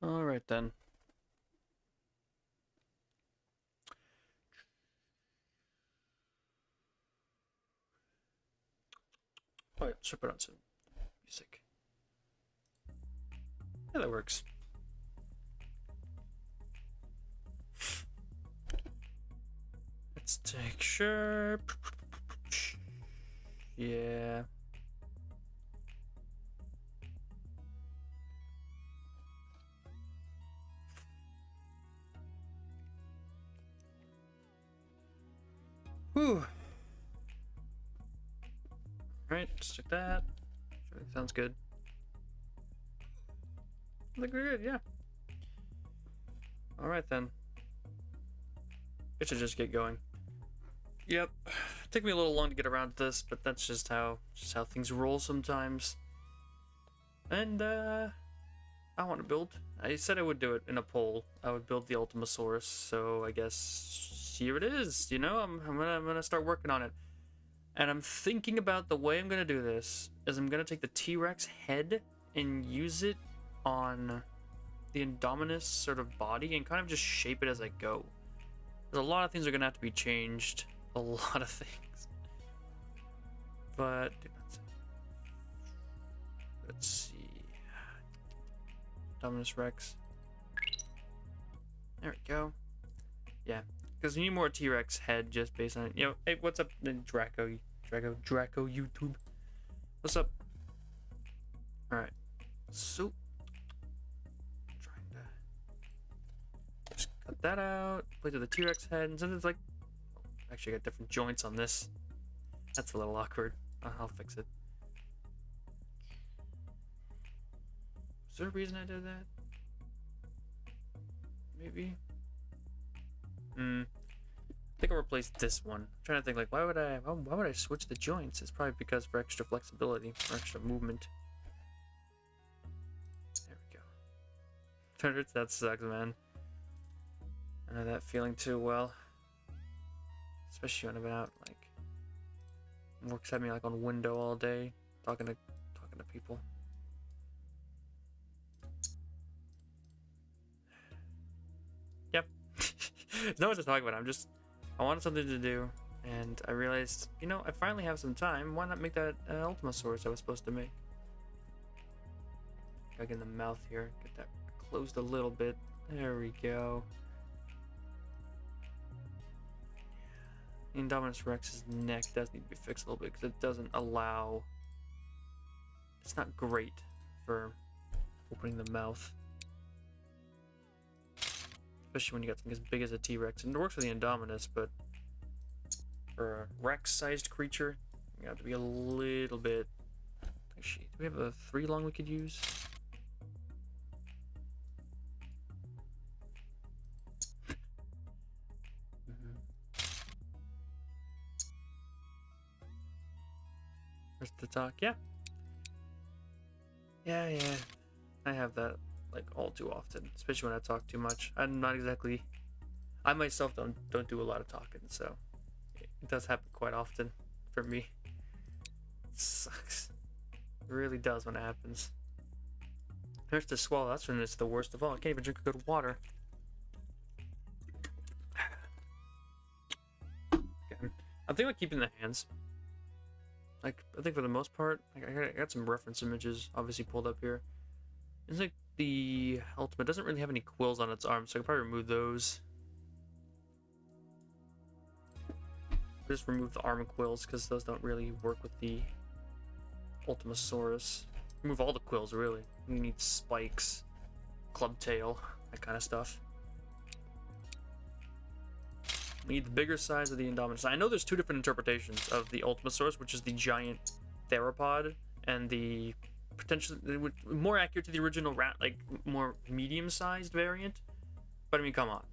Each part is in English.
All right then. Oh yeah, let's put on some music. Yeah, that works. Let's take sure. Yeah. Whew. Alright, let's check that. Sure, sounds good. I think we're good, yeah. Alright then. It should just get going. Yep. Took me a little long to get around to this, but that's just how things roll sometimes. And I want to build. I said I would do it in a poll. I would build the Ultimasaurus, so I guess here it is. You know, I'm gonna start working on it. And I'm thinking about the way I'm gonna do this is I'm gonna take the T-Rex head and use it on the Indominus sort of body and kind of just shape it as I go. There's a lot of things are gonna have to be changed. A lot of things. But let's see. Indominus Rex. There we go. Yeah, because we need more T-Rex head just based on it. You know, hey, what's up, Draco YouTube? What's up? All right, so trying to just cut that out. Play to the T-Rex head, and since it's like, oh, actually, I got different joints on this. That's a little awkward. I'll fix it. Is there a reason I did that? Maybe. I think I'll replace this one. I'm trying to think like why would I switch the joints? It's probably because for extra flexibility, for extra movement. There we go. That sucks, man. I know that feeling too well. Especially when I've been out like works at me like on window all day, talking to people. Yep. No one to talk about. I wanted something to do, and I realized, you know, I finally have some time. Why not make that Ultimasaurus I was supposed to make? Gotta get in the mouth here. Get that closed a little bit. There we go. Indominus Rex's neck does need to be fixed a little bit because it doesn't allow. It's not great for opening the mouth. Especially when you got something as big as a T-Rex. And it works with the Indominus, but for a Rex-sized creature, you have to be a little bit. Actually, do we have a 3 long we could use? Where's the talk? Yeah. Yeah. I have that like all too often, especially when I talk too much. I'm not exactly. I myself don't do a lot of talking, so it does happen quite often for me. It sucks. It really does when it happens. There's to swallow. That's when it's the worst of all. I can't even drink good water. Okay. I'm thinking about keeping the hands. Like, I think for the most part, like, I got some reference images obviously pulled up here. It's like the Ultimate doesn't really have any quills on its arms, so I could probably remove those. Just remove the arm quills because those don't really work with the Ultimasaurus. Remove all the quills, really. We need spikes, club tail, that kind of stuff. We need the bigger size of the Indominus. I know there's 2 different interpretations of the Ultimasaurus, which is the giant theropod, and the potentially more accurate to the original rat, like more medium-sized variant. But I mean, come on.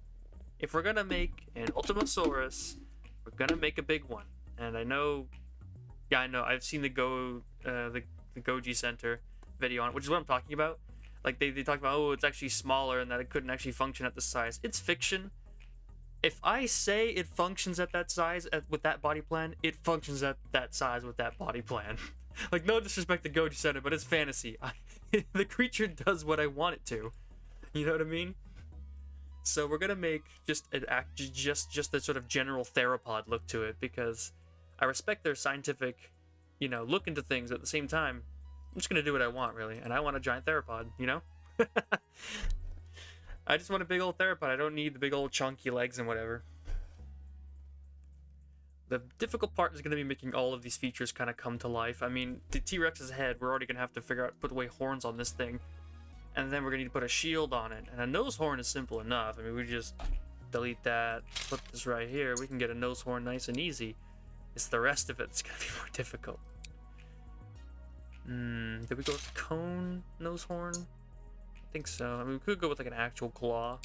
If we're gonna make an Ultimasaurus, we're gonna make a big one. And I know, yeah, I know. I've seen the Goji Center video on it, which is what I'm talking about. Like they talk about, oh, it's actually smaller and that it couldn't actually function at the size. It's fiction. If I say it functions at that size with that body plan, it functions at that size with that body plan. Like, no disrespect to Goji Center, but it's fantasy. The creature does what I want it to. You know what I mean? So we're gonna make just the sort of general theropod look to it, because I respect their scientific, look into things. At the same time, I'm just gonna do what I want, really, and I want a giant theropod. I just want a big old theropod. I don't need the big old chunky legs and whatever. The difficult part is going to be making all of these features kind of come to life. I mean, the T-Rex's head, we're already going to have to figure out, put away horns on this thing. And then we're going to need to put a shield on it. And a nose horn is simple enough. I mean, we just delete that, put this right here. We can get a nose horn nice and easy. It's the rest of it that's going to be more difficult. Did we go with cone nose horn? I think so. I mean, we could go with like an actual claw.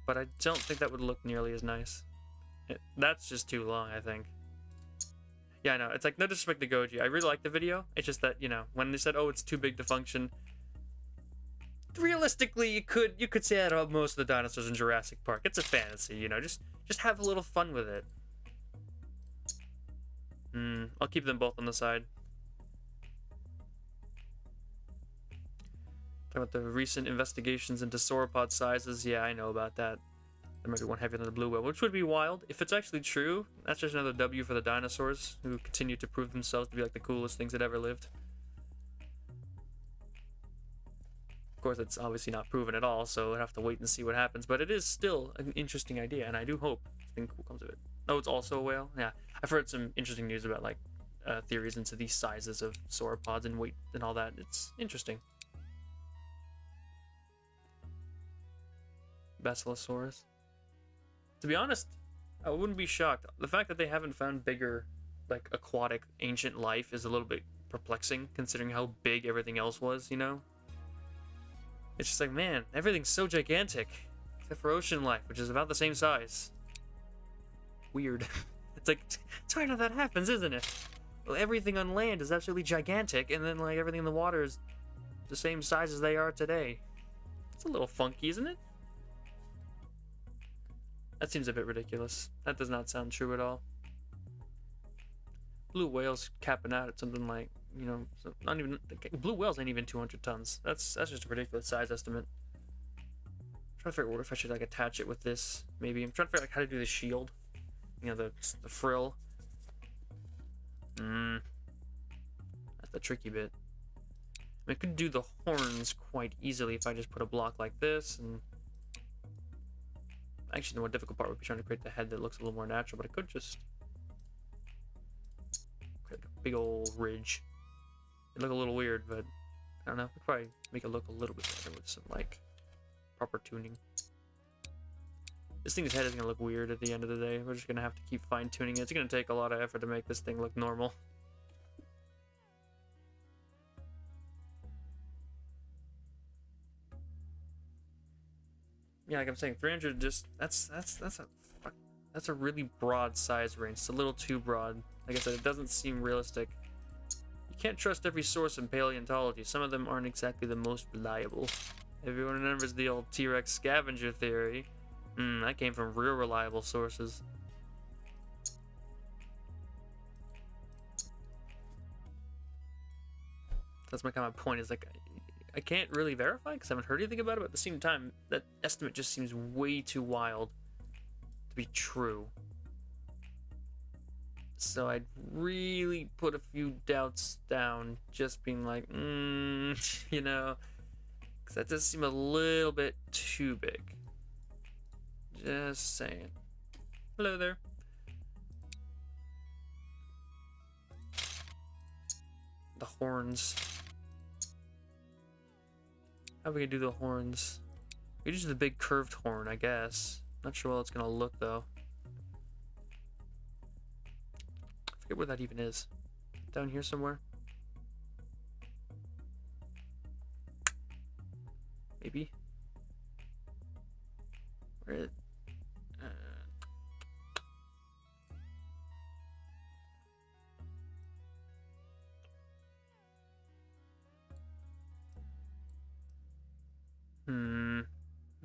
But I don't think that would look nearly as nice. That's just too long, I think. Yeah, I know. It's like, no disrespect to Goji. I really like the video. It's just that, when they said, oh, it's too big to function. Realistically, you could say that about most of the dinosaurs in Jurassic Park. It's a fantasy, just have a little fun with it. I'll keep them both on the side. Talking about the recent investigations into sauropod sizes. Yeah, I know about that. There might be one heavier than the blue whale, which would be wild. If it's actually true, that's just another W for the dinosaurs, who continue to prove themselves to be like the coolest things that ever lived. Of course, it's obviously not proven at all, so we'll have to wait and see what happens. But it is still an interesting idea, and I do hope something cool comes of it. Oh, it's also a whale? Yeah, I've heard some interesting news about like theories into these sizes of sauropods and weight and all that. It's interesting. Basilosaurus. To be honest, I wouldn't be shocked. The fact that they haven't found bigger, like, aquatic ancient life is a little bit perplexing, considering how big everything else was, It's just like, man, everything's so gigantic, except for ocean life, which is about the same size. Weird. It's like, it's weird how that happens, isn't it? Well, everything on land is absolutely gigantic, and then, like, everything in the water is the same size as they are today. It's a little funky, isn't it? That seems a bit ridiculous. That does not sound true at all. Blue whales capping out at something like, not even, blue whales ain't even 200 tons. That's just a ridiculous size estimate. I'm trying to figure out if I should like attach it with this. Maybe I'm trying to figure out like how to do the shield. The frill. That's the tricky bit. I mean, I could do the horns quite easily if I just put a block like this and. Actually, the more difficult part would be trying to create the head that looks a little more natural, but I could just create like a big old ridge. It'd look a little weird, but I don't know. We'd probably make it look a little bit better with some, like, proper tuning. This thing's head is going to look weird at the end of the day. We're just going to have to keep fine-tuning it. It's going to take a lot of effort to make this thing look normal. Yeah, like I'm saying, 300 just that's a really broad size range. It's a little too broad. Like I said, it doesn't seem realistic. You can't trust every source in paleontology. Some of them aren't exactly the most reliable. Everyone remembers the old T-Rex scavenger theory. That came from real reliable sources. That's my kind of point, is like I can't really verify because I haven't heard anything about it, but at the same time, that estimate just seems way too wild to be true. So I'd really put a few doubts down, just being like, because that does seem a little bit too big. Just saying. Hello there. The horns. How are we gonna do the horns? We just do the big curved horn, I guess. Not sure how it's gonna look though. I forget where that even is. Down here somewhere? Maybe? Where is it?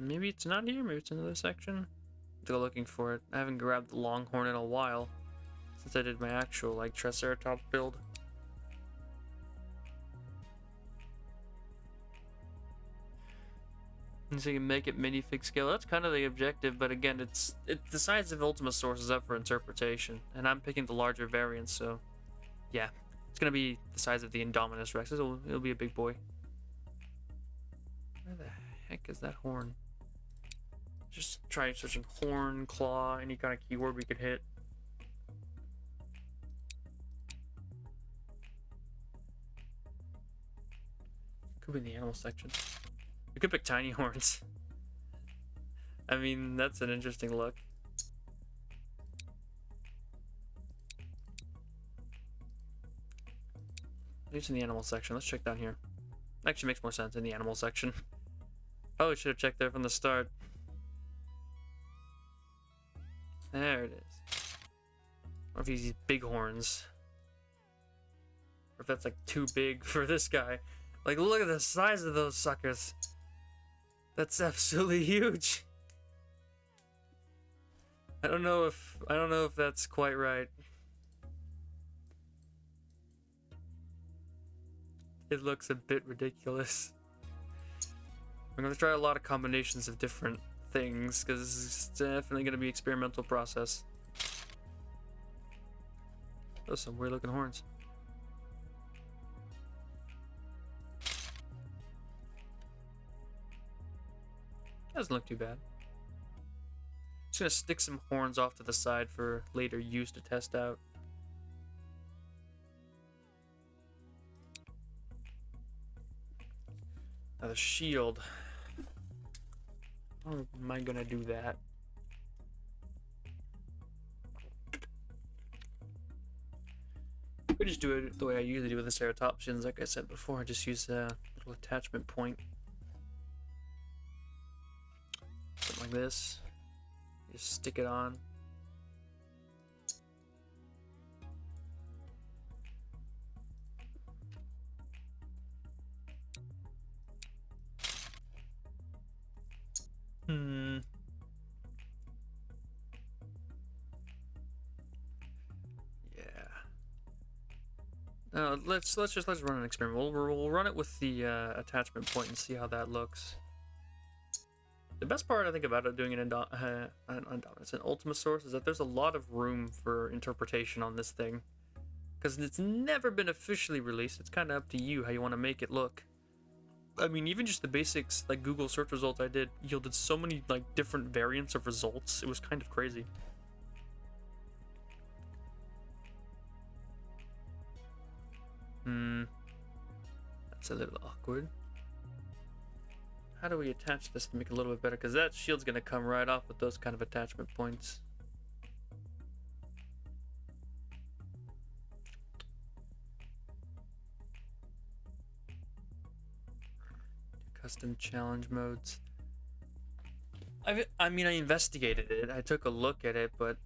Maybe it's not here, maybe it's another section. Go looking for it. I haven't grabbed the longhorn in a while since I did my actual like Triceratops build. And so you can make it minifig scale. That's kind of the objective, but again, the size of Ultimasaurus is up for interpretation, and I'm picking the larger variant, so yeah, it's gonna be the size of the Indominus Rex. It'll be a big boy. Where the heck is that horn? Just try searching horn, claw, any kind of keyword we could hit. Could be in the animal section. We could pick tiny horns. I mean, that's an interesting look. It's in the animal section. Let's check down here. Actually makes more sense in the animal section. Probably should have checked there from the start. There it is. Or if he's these big horns. Or if that's like too big for this guy. Like, look at the size of those suckers. That's absolutely huge. I don't know if that's quite right. It looks a bit ridiculous. I'm gonna try a lot of combinations of different things because it's definitely gonna be experimental process. Those are some weird looking horns. Doesn't look too bad. Just gonna stick some horns off to the side for later use to test out. Now the shield. How am I gonna do that? We just do it the way I usually do with the ceratopsians, like I said before. I just use a little attachment point. Something like this. Just stick it on. Yeah. Let's run an experiment. We'll run it with the attachment point and see how that looks. The best part I think about it doing an Indominus, an Ultimasaurus, is that there's a lot of room for interpretation on this thing, because it's never been officially released. It's kind of up to you how you want to make it look. I mean, even just the basics, like Google search results I did, yielded so many like different variants of results. It was kind of crazy. That's a little awkward. How do we attach this to make it a little bit better? Because that shield's going to come right off with those kind of attachment points. Custom challenge modes. I mean, I investigated it. I took a look at it, but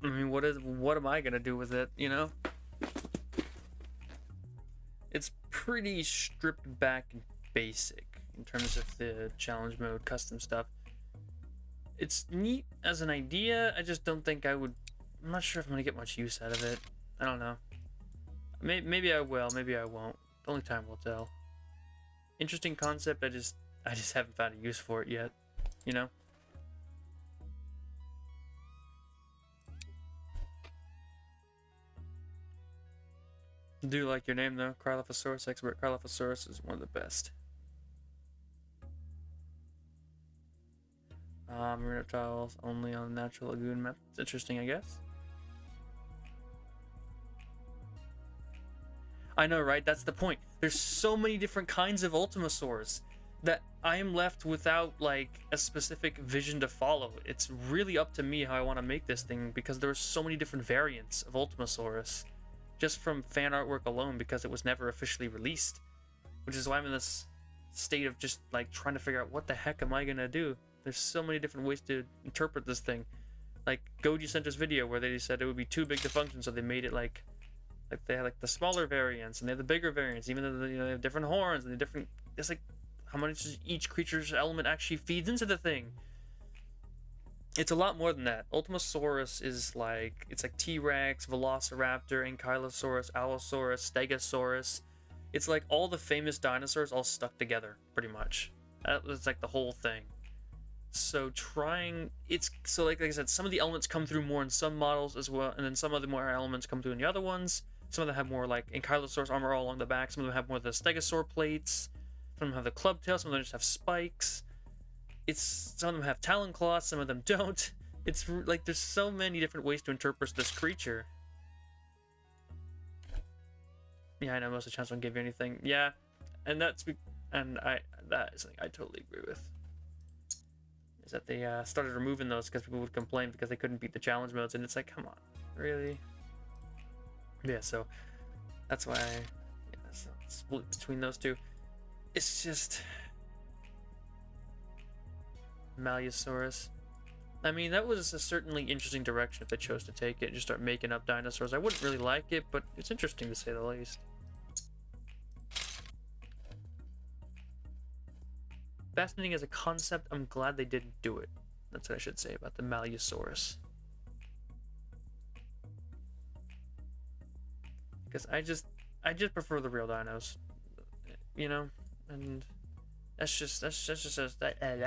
I mean, what am I going to do with it, you know? It's pretty stripped back and basic in terms of the challenge mode custom stuff. It's neat as an idea. I just don't think I'm not sure if I'm gonna get much use out of it. I don't know. Maybe I will, maybe I won't. Only time will tell. Interesting concept. I just haven't found a use for it yet, you know. Do like your name though, Cryolophosaurus Expert. Cryolophosaurus is one of the best. Marine reptiles only on the natural lagoon map. It's interesting, I guess. I know, right? That's the point. There's so many different kinds of Ultimasaurs that I am left without like a specific vision to follow. It's really up to me how I want to make this thing, because there's so many different variants of Ultimasaurus just from fan artwork alone, because it was never officially released, which is why I'm in this state of just like trying to figure out what the heck am I gonna do. There's so many different ways to interpret this thing. Like Goji sent us video where they said it would be too big to function, so they made it like they had like the smaller variants and they have the bigger variants, even though they have different horns and the different. It's like how much each creature's element actually feeds into the thing. It's a lot more than that. Ultimasaurus is like, it's like T-Rex, Velociraptor, Ankylosaurus, Allosaurus, Stegosaurus. It's like all the famous dinosaurs all stuck together, pretty much. That was like the whole thing. So like I said, some of the elements come through more in some models as well, and then some of the more elements come through in the other ones. Some of them have more like Ankylosaurus armor all along the back. Some of them have more of the Stegosaur plates. Some of them have the club tail. Some of them just have spikes. Some of them have talon claws. Some of them don't. It's like there's so many different ways to interpret this creature. Yeah, I know most of the chance won't give you anything. Yeah, and that is something I totally agree with. Is that they started removing those because people would complain because they couldn't beat the challenge modes, and it's like, come on, really? Yeah, so that's why so split between those two. It's just Malleosaurus. I mean, that was a certainly interesting direction if they chose to take it and just start making up dinosaurs. I wouldn't really like it, but it's interesting to say the least. Fascinating as a concept. I'm glad they didn't do it. That's what I should say about the Malleosaurus. Because I just prefer the real dinos, you know, and that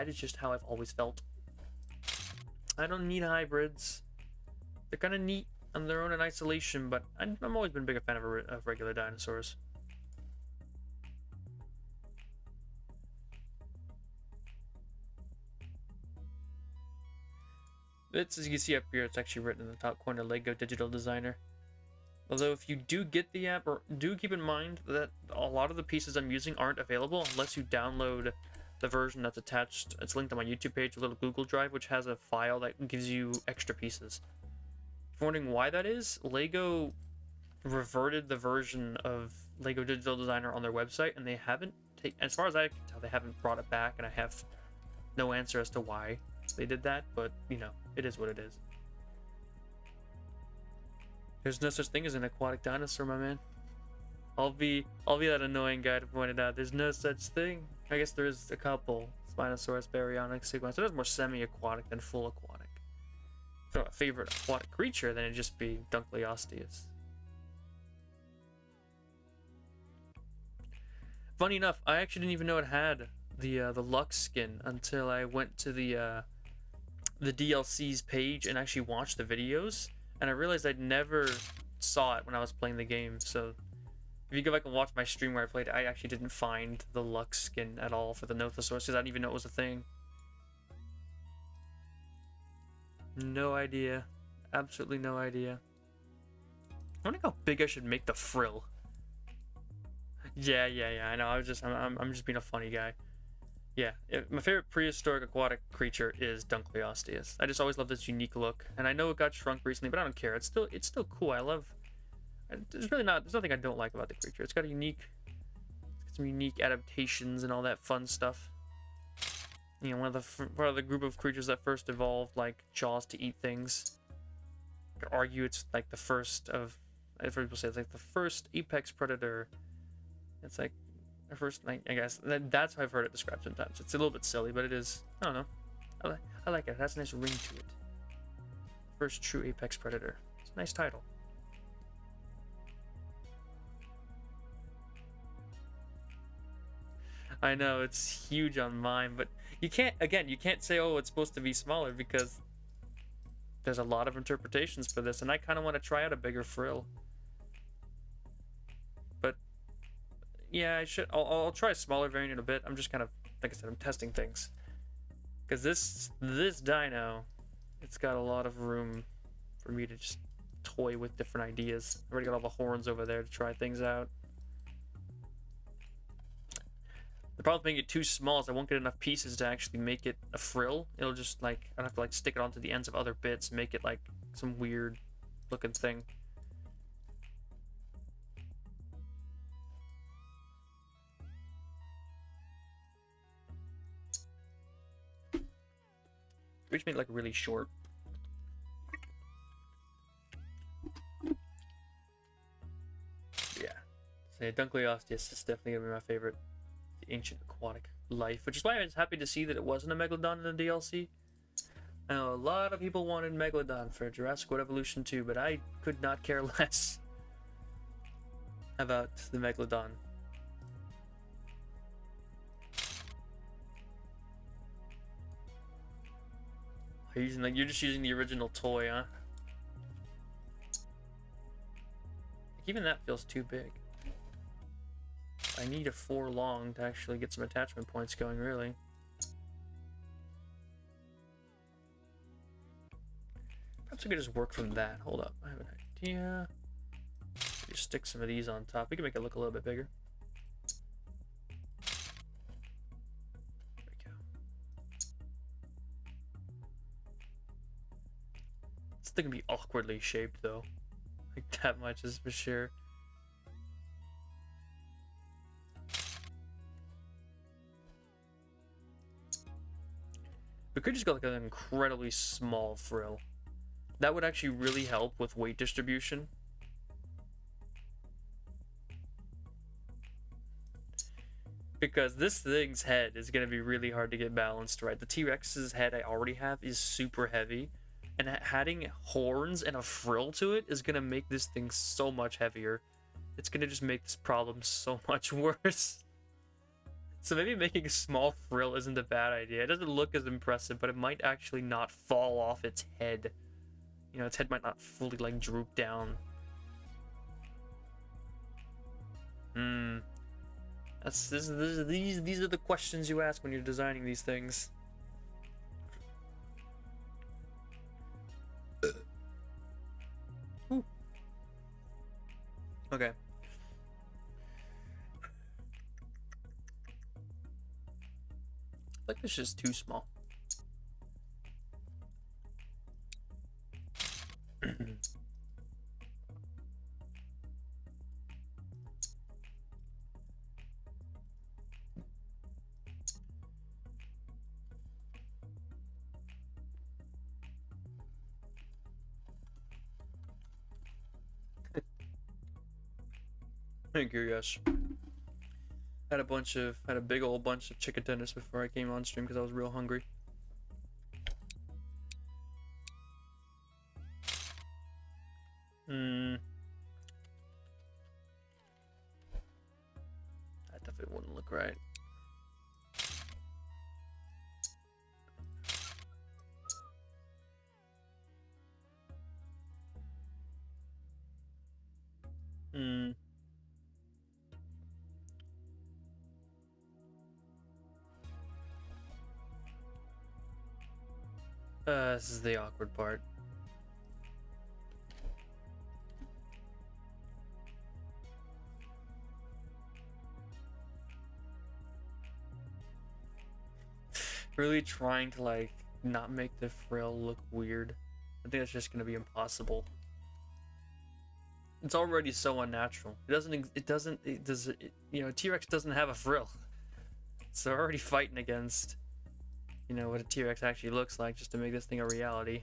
is just how I've always felt. I don't need hybrids. They're kind of neat on their own in isolation, but I'm always been a bigger fan of regular dinosaurs. It's, as you can see up here, it's actually written in the top corner, Lego Digital Designer. Although if you do get the app, or do keep in mind that a lot of the pieces I'm using aren't available unless you download the version that's attached. It's linked on my YouTube page, a little Google Drive, which has a file that gives you extra pieces. If you're wondering why that is, Lego reverted the version of Lego Digital Designer on their website, and they haven't as far as I can tell, they haven't brought it back, and I have no answer as to why they did that, but you know, it is what it is. There's no such thing as an aquatic dinosaur, my man. I'll be that annoying guy to point it out. There's no such thing. I guess there is a couple. Spinosaurus, Baryonyx, Sigma. So there's more semi-aquatic than full aquatic. If a favorite aquatic creature, then it'd just be Dunkleosteus. Funny enough, I actually didn't even know it had the Lux skin until I went to the DLC's page and actually watched the videos, and I realized I'd never saw it when I was playing the game. So if you go back and watch my stream where I played, I actually didn't find the Lux skin at all for the Nothosaurus because I didn't even know it was a thing. No idea. Absolutely no idea. I wonder how big I should make the frill. Yeah, I know. I'm just being a funny guy. Yeah, my favorite prehistoric aquatic creature is Dunkleosteus. I just always love this unique look, and I know it got shrunk recently, but I don't care. It's still cool. There's nothing I don't like about the creature. It's got some unique adaptations and all that fun stuff. You know, one of the group of creatures that first evolved like jaws to eat things. I could argue it's like the first of. I've heard people say it's like the first apex predator. It's like the first, I guess that's how I've heard it described sometimes. It's a little bit silly, but it is. I don't know. I like it. It has a nice ring to it. First true apex predator. It's a nice title. I know it's huge on mine, but you can't say, oh, it's supposed to be smaller, because there's a lot of interpretations for this, and I kind of want to try out a bigger frill. But yeah, I'll try a smaller variant in a bit. I'm just kind of, like I said, I'm testing things, because this dino, it's got a lot of room for me to just toy with different ideas. I've already got all the horns over there to try things out. The problem with making it too small is I won't get enough pieces to actually make it a frill. It'll just like, I'd have to like stick it onto the ends of other bits, make it like some weird looking thing. We just made it like really short. Yeah. So Dunkleosteus is definitely gonna be my favorite. Ancient aquatic life, which is why I was happy to see that it wasn't a Megalodon in the DLC. I know a lot of people wanted Megalodon for Jurassic World Evolution 2, but I could not care less about the Megalodon. You're just using the original toy, huh? Like, even that feels too big. I need a 4 long to actually get some attachment points going, really. Perhaps we could just work from that. Hold up, I have an idea. Just stick some of these on top. We can make it look a little bit bigger. There we go. It's still gonna be awkwardly shaped, though. Like, that much is for sure. We could just go like an incredibly small frill. That would actually really help with weight distribution. Because this thing's head is going to be really hard to get balanced, right? The T-Rex's head I already have is super heavy. And adding horns and a frill to it is going to make this thing so much heavier. It's going to just make this problem so much worse. So maybe making a small frill isn't a bad idea. It doesn't look as impressive, but it might actually not fall off its head. You know, its head might not fully, like, droop down. These are the questions you ask when you're designing these things. Ooh. Okay. Like, it's just too small. Thank you, yes. Had a big old bunch of chicken tenders before I came on stream because I was real hungry. That definitely wouldn't look right. This is the awkward part. Really trying to, like, not make the frill look weird. I think that's just gonna be impossible. It's already so unnatural. You know, T-Rex doesn't have a frill. So we're already fighting against, you know, what a T-Rex actually looks like just to make this thing a reality.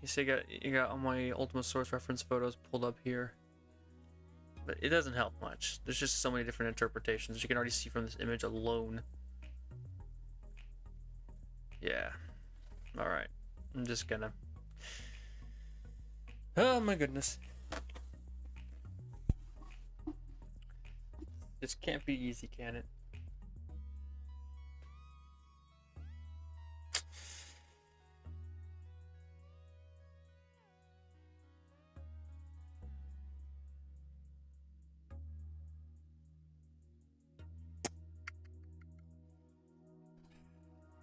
You see, you got all my Ultimasaurus reference photos pulled up here. But it doesn't help much. There's just so many different interpretations you can already see from this image alone. Yeah. Alright. I'm just gonna... Oh my goodness. This can't be easy, can it?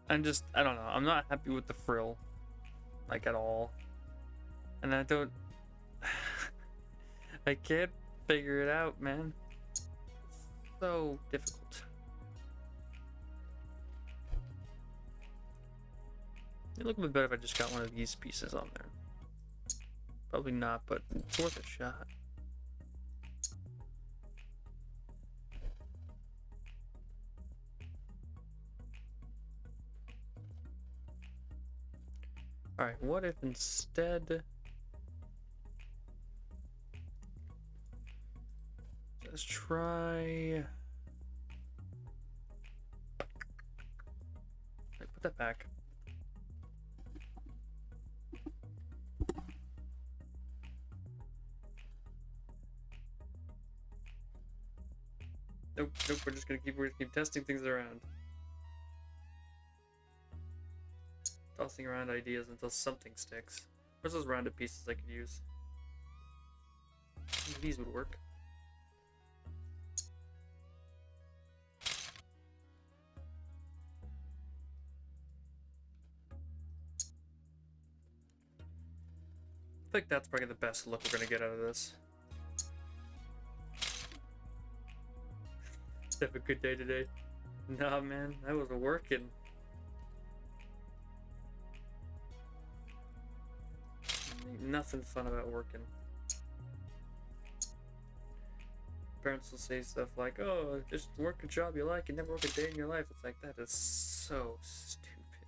I don't know. I'm not happy with the frill. Like, at all. And I don't... I can't figure it out, man. It's so difficult. It'd look a bit better if I just got one of these pieces on there. Probably not, but it's worth a shot. Alright, what if instead... Let's try... Put that back. Nope, nope, we're gonna keep testing things around. Tossing around ideas until something sticks. Where's those rounded pieces I could use? These would work. I think that's probably the best look we're gonna get out of this. Have a good day today. Nah, man, I was working. Ain't nothing fun about working. Parents will say stuff like, "Oh, just work a job you like and never work a day in your life." It's like, that is so stupid.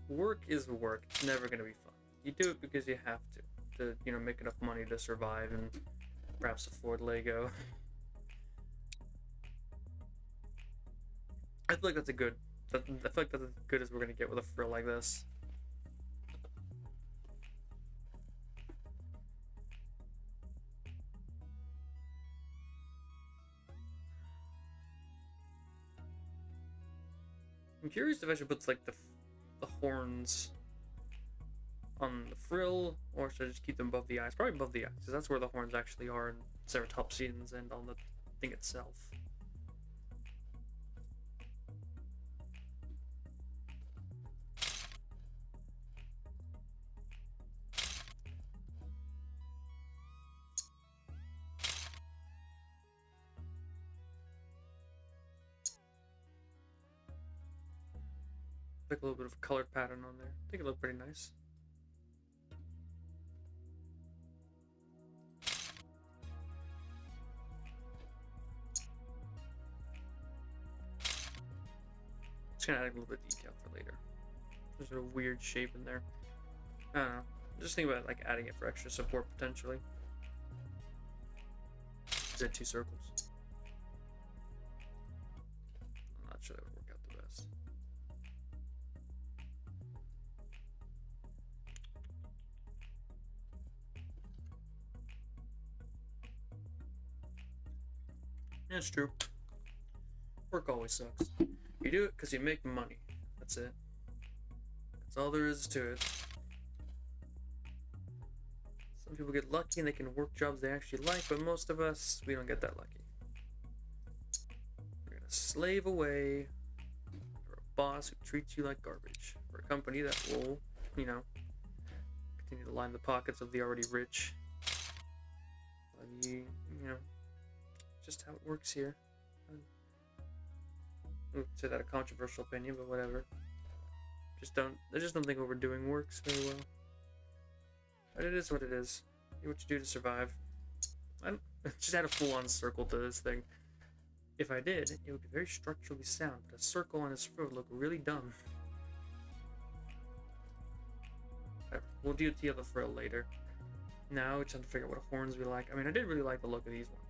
Work is work. It's never gonna be fun. You do it because you have to, you know, make enough money to survive and perhaps afford Lego. I feel like that's a good. I feel like that's as good as we're gonna get with a frill like this. I'm curious if I should put like the horns on the frill, or should I just keep them above the eyes? Probably above the eyes, because that's where the horns actually are in ceratopsians and on the thing itself. Like a little bit of a colored pattern on there. I think it looked pretty nice. Just gonna add a little bit of detail for later. There's a weird shape in there. I don't know. Just think about like adding it for extra support potentially. Is it 2 circles? I'm not sure that would work out the best. Yeah, it's true. Work always sucks. You do it because you make money. That's it. That's all there is to it. Some people get lucky and they can work jobs they actually like, but most of us, we don't get that lucky. We're gonna slave away for a boss who treats you like garbage. For a company that will, you know, continue to line the pockets of the already rich. You know, just how it works here. I would say that a controversial opinion, but whatever. I just don't think what we're doing works very well. But it is what it is. Do what you do to survive. I don't, just add a full-on circle to this thing. If I did, it would be very structurally sound, but a circle on his frill would look really dumb. Whatever. We'll deal with the frill later. Now we just have to figure out what horns we like. I mean, I did really like the look of these ones.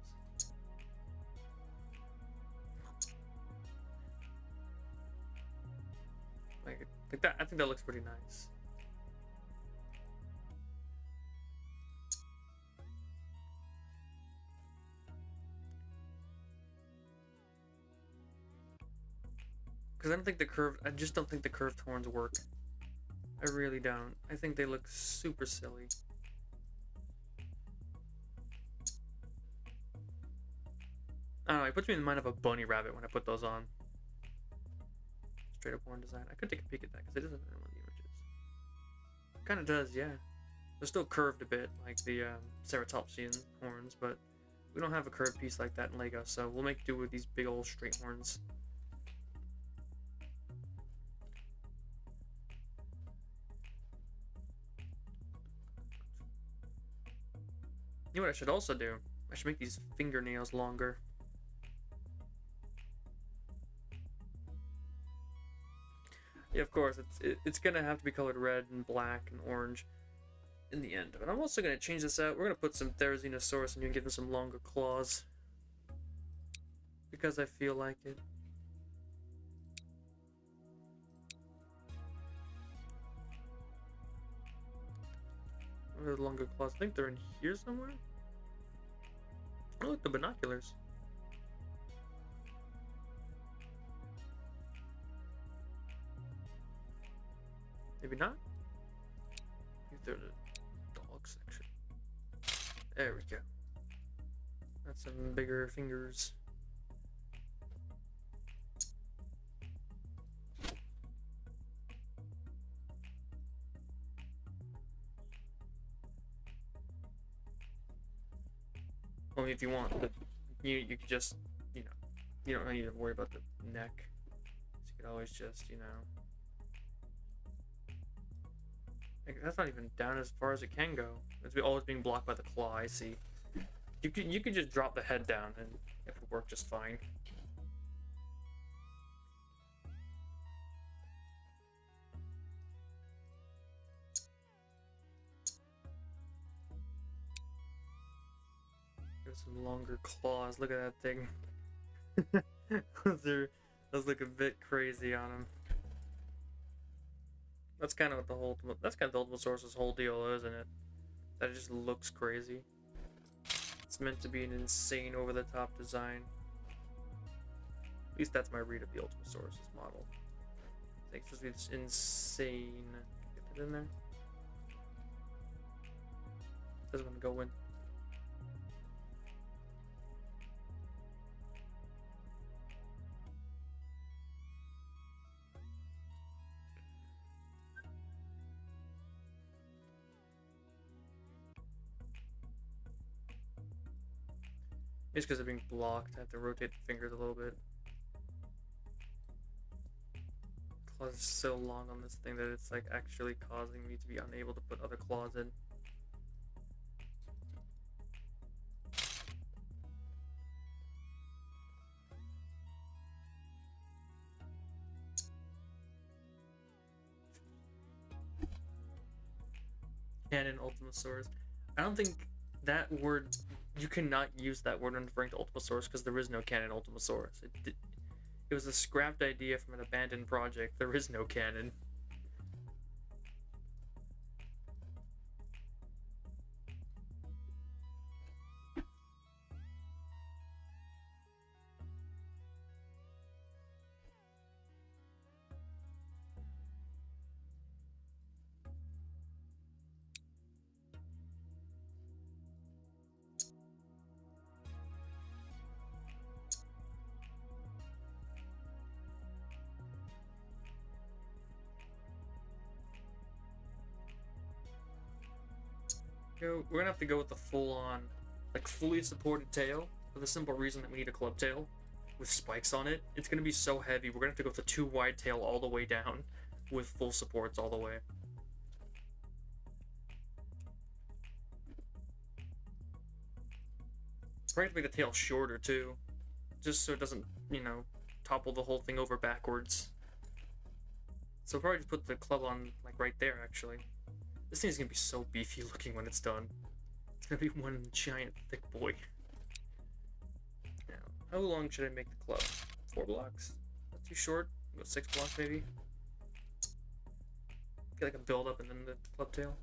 Like that, I think that looks pretty nice. Because I just don't think the curved horns work. I really don't. I think they look super silly. I don't know, it puts me in the mind of a bunny rabbit when I put those on. Straight up horn design. I could take a peek at that because it isn't in one of the images. Kind of does, yeah. They're still curved a bit, like the ceratopsian horns, but we don't have a curved piece like that in Lego, so we'll make do with these big old straight horns. You know what I should also do? I should make these fingernails longer. Yeah, of course, it's gonna have to be colored red and black and orange in the end. But I'm also gonna change this out. We're gonna put some Therizinosaurus in here and give him some longer claws. Because I feel like it. Where are the longer claws? I think they're in here somewhere. Oh, look, the binoculars. Maybe not. Maybe they're the dog section. There we go. That's some bigger fingers. Well, if you want, you could just, you know, you don't need to worry about the neck. So you could always just, you know, like, that's not even down as far as it can go. It's always being blocked by the claw. I see. You could just drop the head down and it would work just fine. There's some longer claws. Look at that thing. those look a bit crazy on him. That's kind of what the whole. That's kind of the Ultimasaurus' whole deal, isn't it? That it just looks crazy. It's meant to be an insane, over-the-top design. At least that's my read of the Ultimasaurus' model. I think it's supposed to be this insane. Get it in there. Doesn't want to go in. It's because they're being blocked. I have to rotate the fingers a little bit. Claws are so long on this thing that it's like actually causing me to be unable to put other claws in. Canon Ultimasaurus. I don't think that word, you cannot use that word when referring to Ultimasaurus because there is no canon Ultimasaurus. It was a scrapped idea from an abandoned project. There is no canon. We're gonna have to go with the full-on, like, fully supported tail for the simple reason that we need a club tail with spikes on it. It's gonna be so heavy. We're gonna have to go with a too wide tail all the way down with full supports all the way. Probably have to make the tail shorter too, just so it doesn't, you know, topple the whole thing over backwards. So probably just put the club on, like, right there, actually. This thing is gonna be so beefy looking when it's done. It's gonna be one giant thick boy. Now, how long should I make the club? 4 blocks? Not too short? Go 6 blocks maybe? Get like a build up and then the club tail.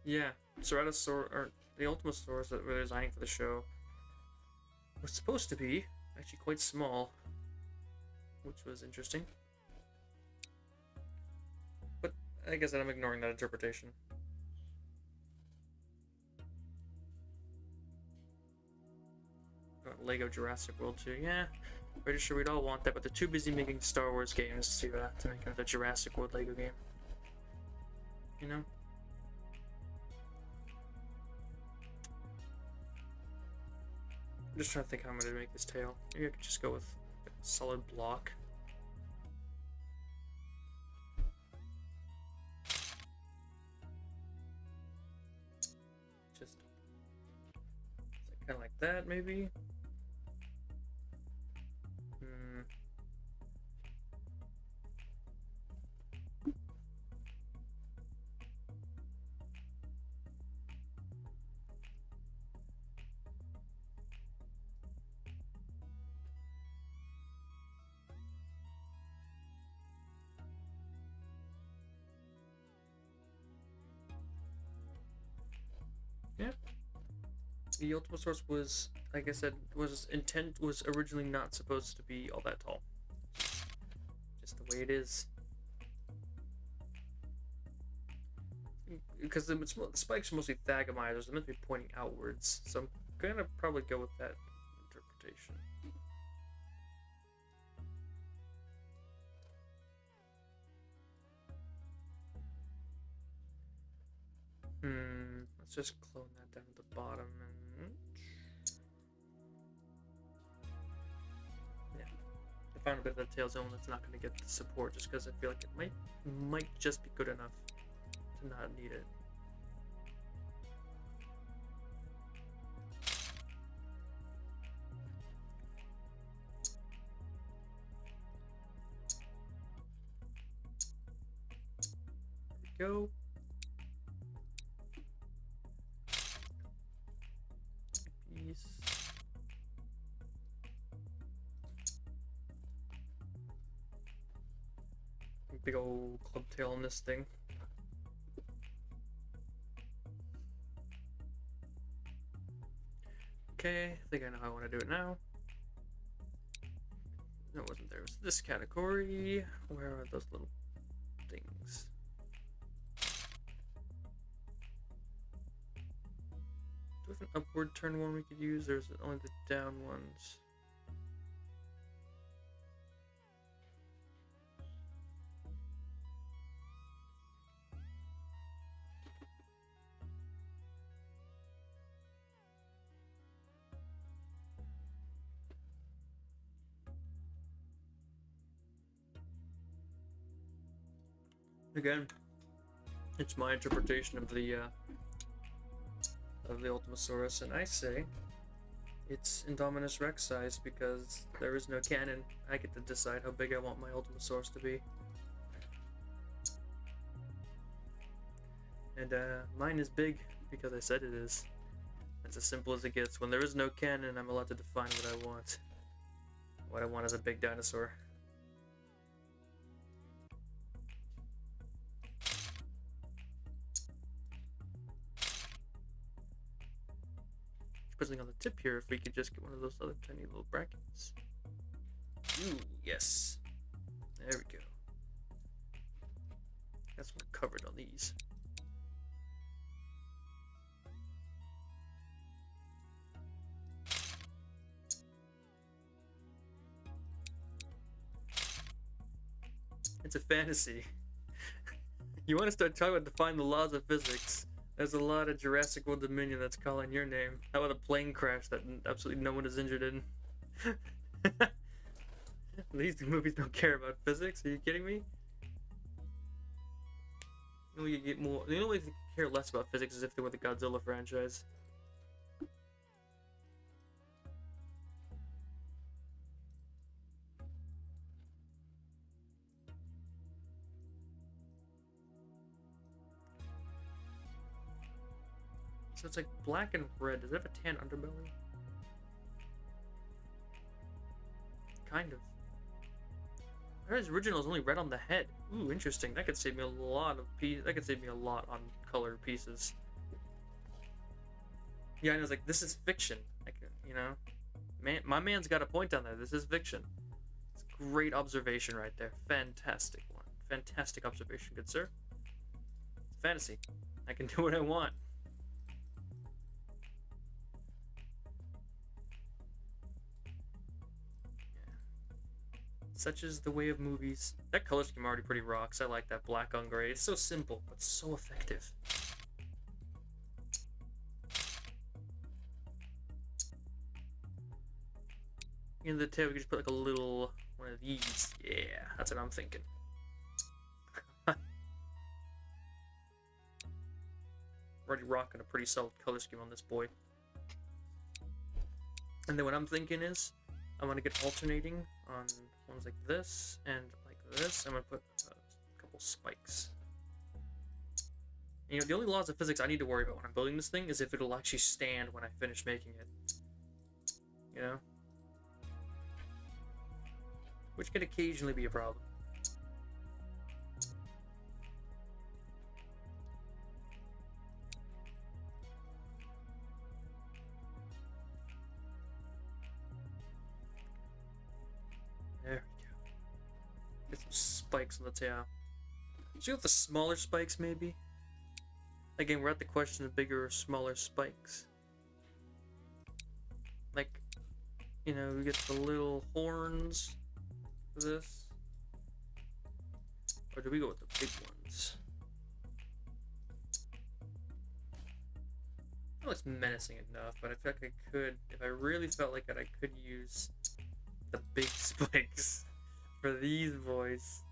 Yeah, Ceratosaurus, or the Ultimasaurus that we're designing for the show, was supposed to be actually quite small, which was interesting. But I guess I'm ignoring that interpretation. Lego Jurassic World 2, yeah. Pretty sure we'd all want that, but they're too busy making Star Wars games to make another Jurassic World Lego game. You know? I'm just trying to think how I'm going to make this tail. Maybe I could just go with a solid block. Just kind of like that, maybe? Yeah. The Ultimasaurus was, like I said, was originally not supposed to be all that tall. Just the way it is. Because the spikes are mostly thagomizers, they're meant to be pointing outwards, so I'm gonna probably go with that interpretation. Let's just clone that down to the bottom and yeah, I found a bit of the tail zone that's not going to get the support just because I feel like it might just be good enough to not need it. There we go. Piece. Big old club tail on this thing. Okay, I think I know how I want to do it now. No, it wasn't there. It was this category. Where are those little things? Do we have an upward turn one we could use? There's only the down ones. Again, it's my interpretation of the Ultimasaurus, and I say it's Indominus Rex size because there is no canon. I get to decide how big I want my Ultimasaurus to be. And mine is big because I said it is. It's as simple as it gets. When there is no canon, I'm allowed to define what I want. What I want is a big dinosaur. Depending on the tip here, if we could just get one of those other tiny little brackets. Ooh, yes. There we go. That's what covered on these. It's a fantasy. You want to start talking about define the laws of physics. There's a lot of Jurassic World Dominion that's calling your name. How about a plane crash that absolutely no one is injured in? These movies don't care about physics. Are you kidding me? The only way they care less about physics is if they were the Godzilla franchise. So it's like black and red. Does it have a tan underbelly? Kind of. His original is only red on the head. Ooh, interesting. That could save me a lot of That could save me a lot on colored pieces. Yeah, and I was like, this is fiction. Like, you know, my man's got a point on there. This is fiction. It's a great observation right there. Fantastic one. Fantastic observation, good sir. It's fantasy. I can do what I want. Such is the way of movies. That color scheme already pretty rocks. I like that black on gray. It's so simple, but so effective. In the tail, we could just put like a little one of these. Yeah, that's what I'm thinking. Already rocking a pretty solid color scheme on this boy. And then what I'm thinking is, I'm gonna get alternating on ones like this and like this. I'm gonna put a couple spikes. You know, the only laws of physics I need to worry about when I'm building this thing is if it'll actually stand when I finish making it. You know? Which can occasionally be a problem. There we go. Get some spikes on the tail. Should we go with the smaller spikes, maybe? Again, we're at the question of bigger or smaller spikes. Like, you know, we get the little horns for this. Or do we go with the big ones? I know it's menacing enough, but I feel like I could, if I really felt like it, I could use the big spikes for these boys.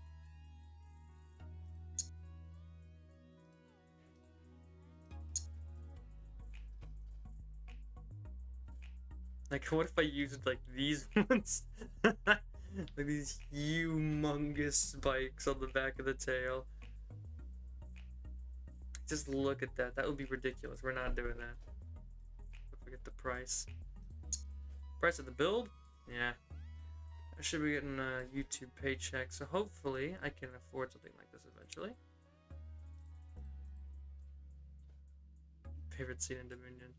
Like, what if I used, like, these ones? Like, these humongous spikes on the back of the tail. Just look at that. That would be ridiculous. We're not doing that. Don't forget the price. Price of the build? Yeah. I should be getting a YouTube paycheck, so hopefully I can afford something like this eventually. Favorite scene in Dominion?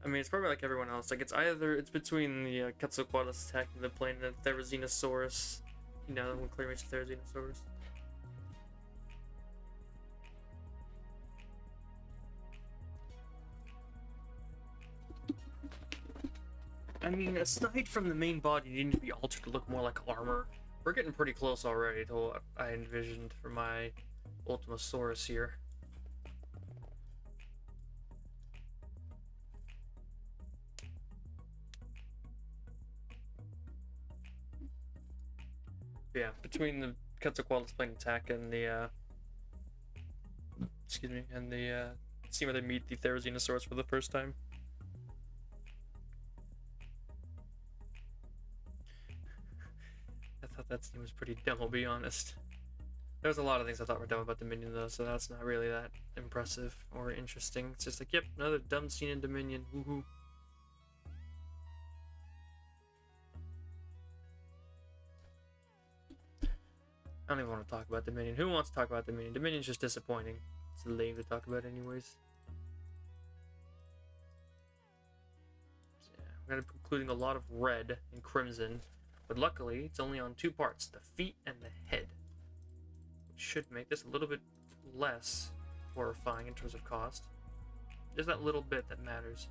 I mean, it's probably like everyone else. Like, it's between the Quetzalcoatlus attacking the plane and the Therizinosaurus. You know, when clear makes the Therizinosaurus. I mean, aside from the main body needing to be altered to look more like armor, we're getting pretty close already to what I envisioned for my Ultimasaurus here. Yeah, between the Quetzalcoatlus plane attack and the excuse me, and the scene where they meet the Therizinosaurus for the first time. I thought that scene was pretty dumb, I'll be honest. There's a lot of things I thought were dumb about Dominion though, so that's not really that impressive or interesting. It's just like, yep, another dumb scene in Dominion. Woohoo. I don't even want to talk about Dominion. Who wants to talk about Dominion? Dominion's just disappointing. It's lame to talk about anyways. So yeah, we're gonna be including a lot of red and crimson, but luckily it's only on two parts, the feet and the head. Which should make this a little bit less horrifying in terms of cost. There's that little bit that matters.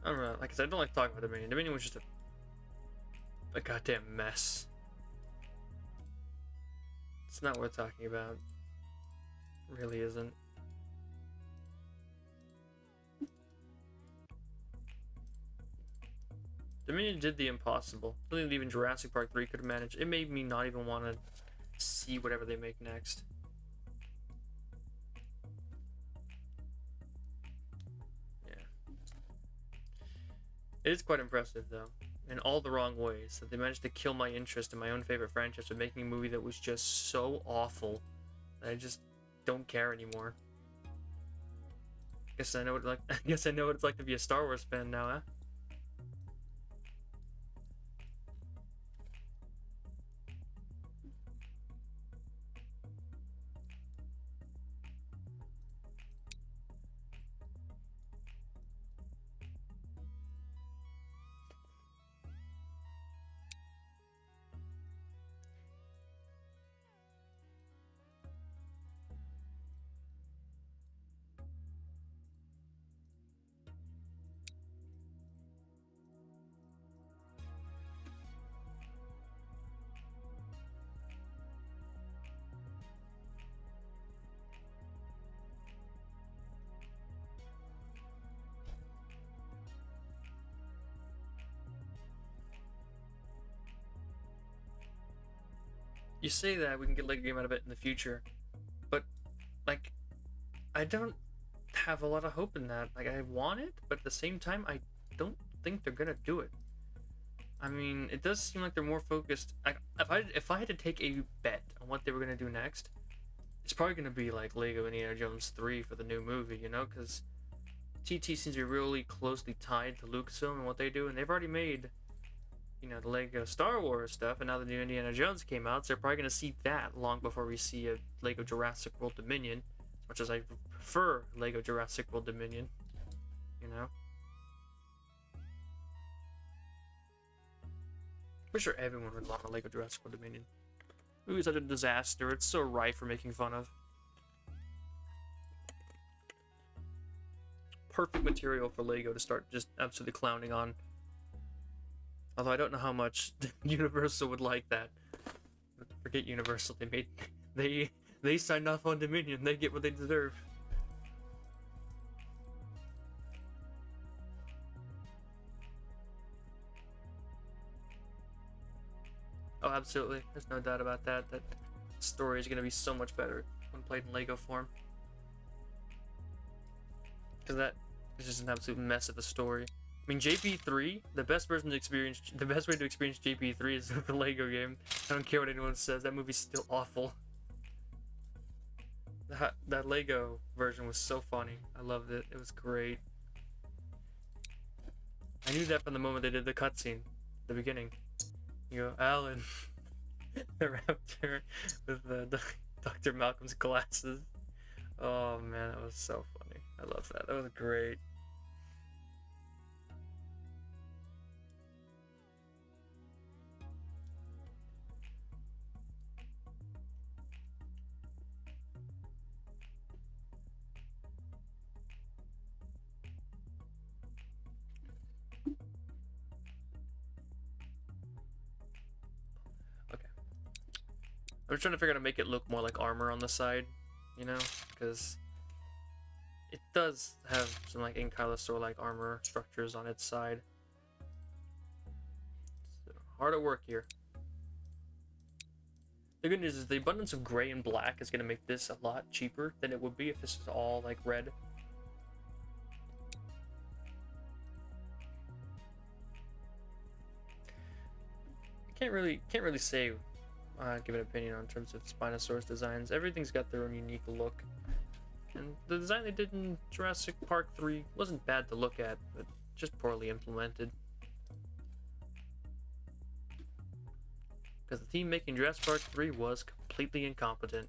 I don't know, like I said, I don't like talking about Dominion. Dominion was just a goddamn mess. It's not worth talking about. It really isn't. Dominion did the impossible. Something that even Jurassic Park 3 could have managed. It made me not even want to see whatever they make next. It is quite impressive, though, in all the wrong ways, that they managed to kill my interest in my own favorite franchise by making a movie that was just so awful that I just don't care anymore. Guess I know what I guess I know what it's like to be a Star Wars fan now, huh? You say that we can get a Lego game out of it in the future, but like, I don't have a lot of hope in that. Like, I want it, but at the same time, I don't think they're gonna do it. I mean, it does seem like they're more focused. If I had to take a bet on what they were gonna do next, it's probably gonna be like Lego Indiana Jones 3 for the new movie, you know, because TT seems to be really closely tied to Lucasfilm and what they do, and they've already made, you know, the Lego Star Wars stuff, and now the new Indiana Jones came out, so they're probably going to see that long before we see a Lego Jurassic World Dominion, As much as I prefer Lego Jurassic World Dominion, you know? I'm sure everyone would want a Lego Jurassic World Dominion. The movie's such a disaster, it's so rife for making fun of. Perfect material for Lego to start just absolutely clowning on. Although I don't know how much Universal would like that. Forget Universal, they signed off on Dominion, they get what they deserve. Oh, absolutely. There's no doubt about that. That story is going to be so much better when played in Lego form. Because that is just an absolute mess of a story. I mean, JP3, the best way to experience JP3 is with the Lego game. I don't care what anyone says, that movie's still awful. That Lego version was so funny. I loved it. It was great. I knew that from the moment they did the cutscene at the beginning. You go, Alan, the raptor with Dr. Malcolm's glasses. Oh man, that was so funny. I love that. That was great. I'm trying to figure out how to make it look more like armor on the side, you know, because it does have some like Ankylosaur-like armor structures on its side. So, hard at work here. The good news is the abundance of gray and black is going to make this a lot cheaper than it would be if this was all like red. I can't really say give an opinion on terms of Spinosaurus designs. Everything's got their own unique look, and the design they did in Jurassic Park 3 wasn't bad to look at, but just poorly implemented. Because the team making Jurassic Park 3 was completely incompetent.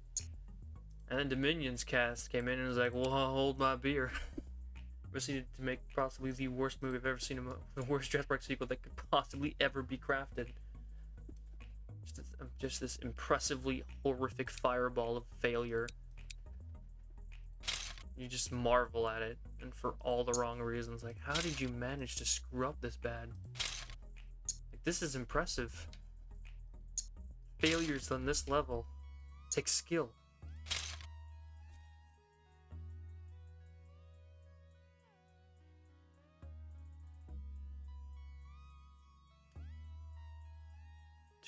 And then Dominion's cast came in and was like, well, I'll hold my beer. Proceeded to make possibly the worst movie I've ever seen, the worst Jurassic Park sequel that could possibly ever be crafted. Just this impressively horrific fireball of failure. You just marvel at it, and for all the wrong reasons. Like, how did you manage to screw up this bad? Like, this is impressive. Failures on this level take skill.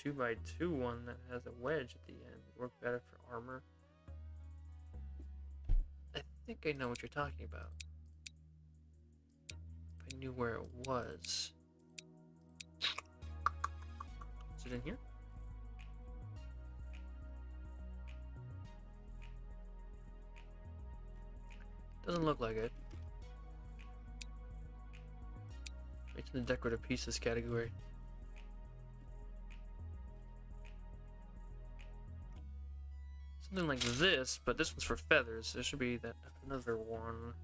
Two by two one that has a wedge at the end would work better for armor. I think I know what you're talking about. If I knew where it was. Is it in here? Doesn't look like it. It's in the decorative pieces category. Something like this, but this one's for feathers. There should be that another one.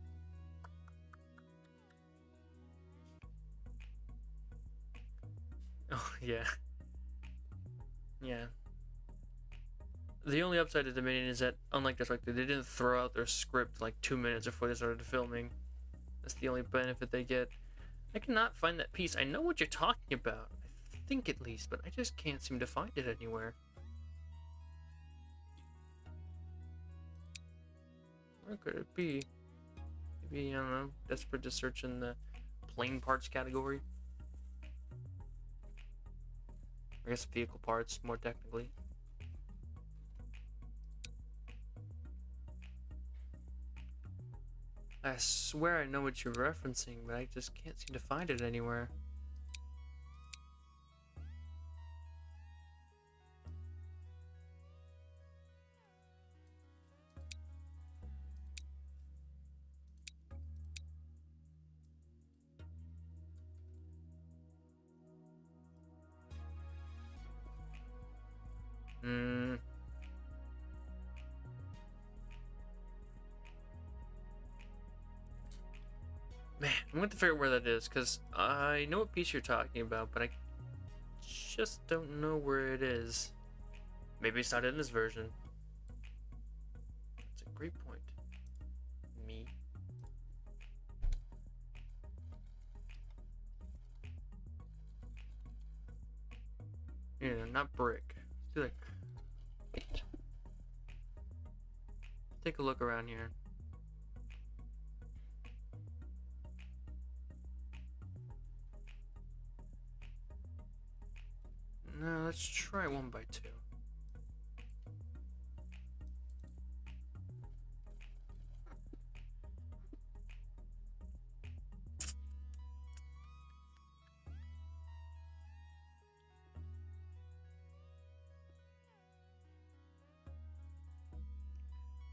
Oh yeah. Yeah. The only upside to Dominion is that, unlike this, like, they didn't throw out their script like 2 minutes before they started filming. That's the only benefit they get. I cannot find that piece. I know what you're talking about. I think at least, but I just can't seem to find it anywhere. Where could it be? Maybe, I don't know, desperate to search in the plane parts category? I guess vehicle parts, more technically. I swear I know what you're referencing, but I just can't seem to find it anywhere. Man, I'm going to figure out where that is, because I know what piece you're talking about, but I just don't know where it is. Maybe it's not in this version. That's a great point. Me. Yeah, not brick. Let's do like... Wait. Take a look around here. No, let's try 1x2.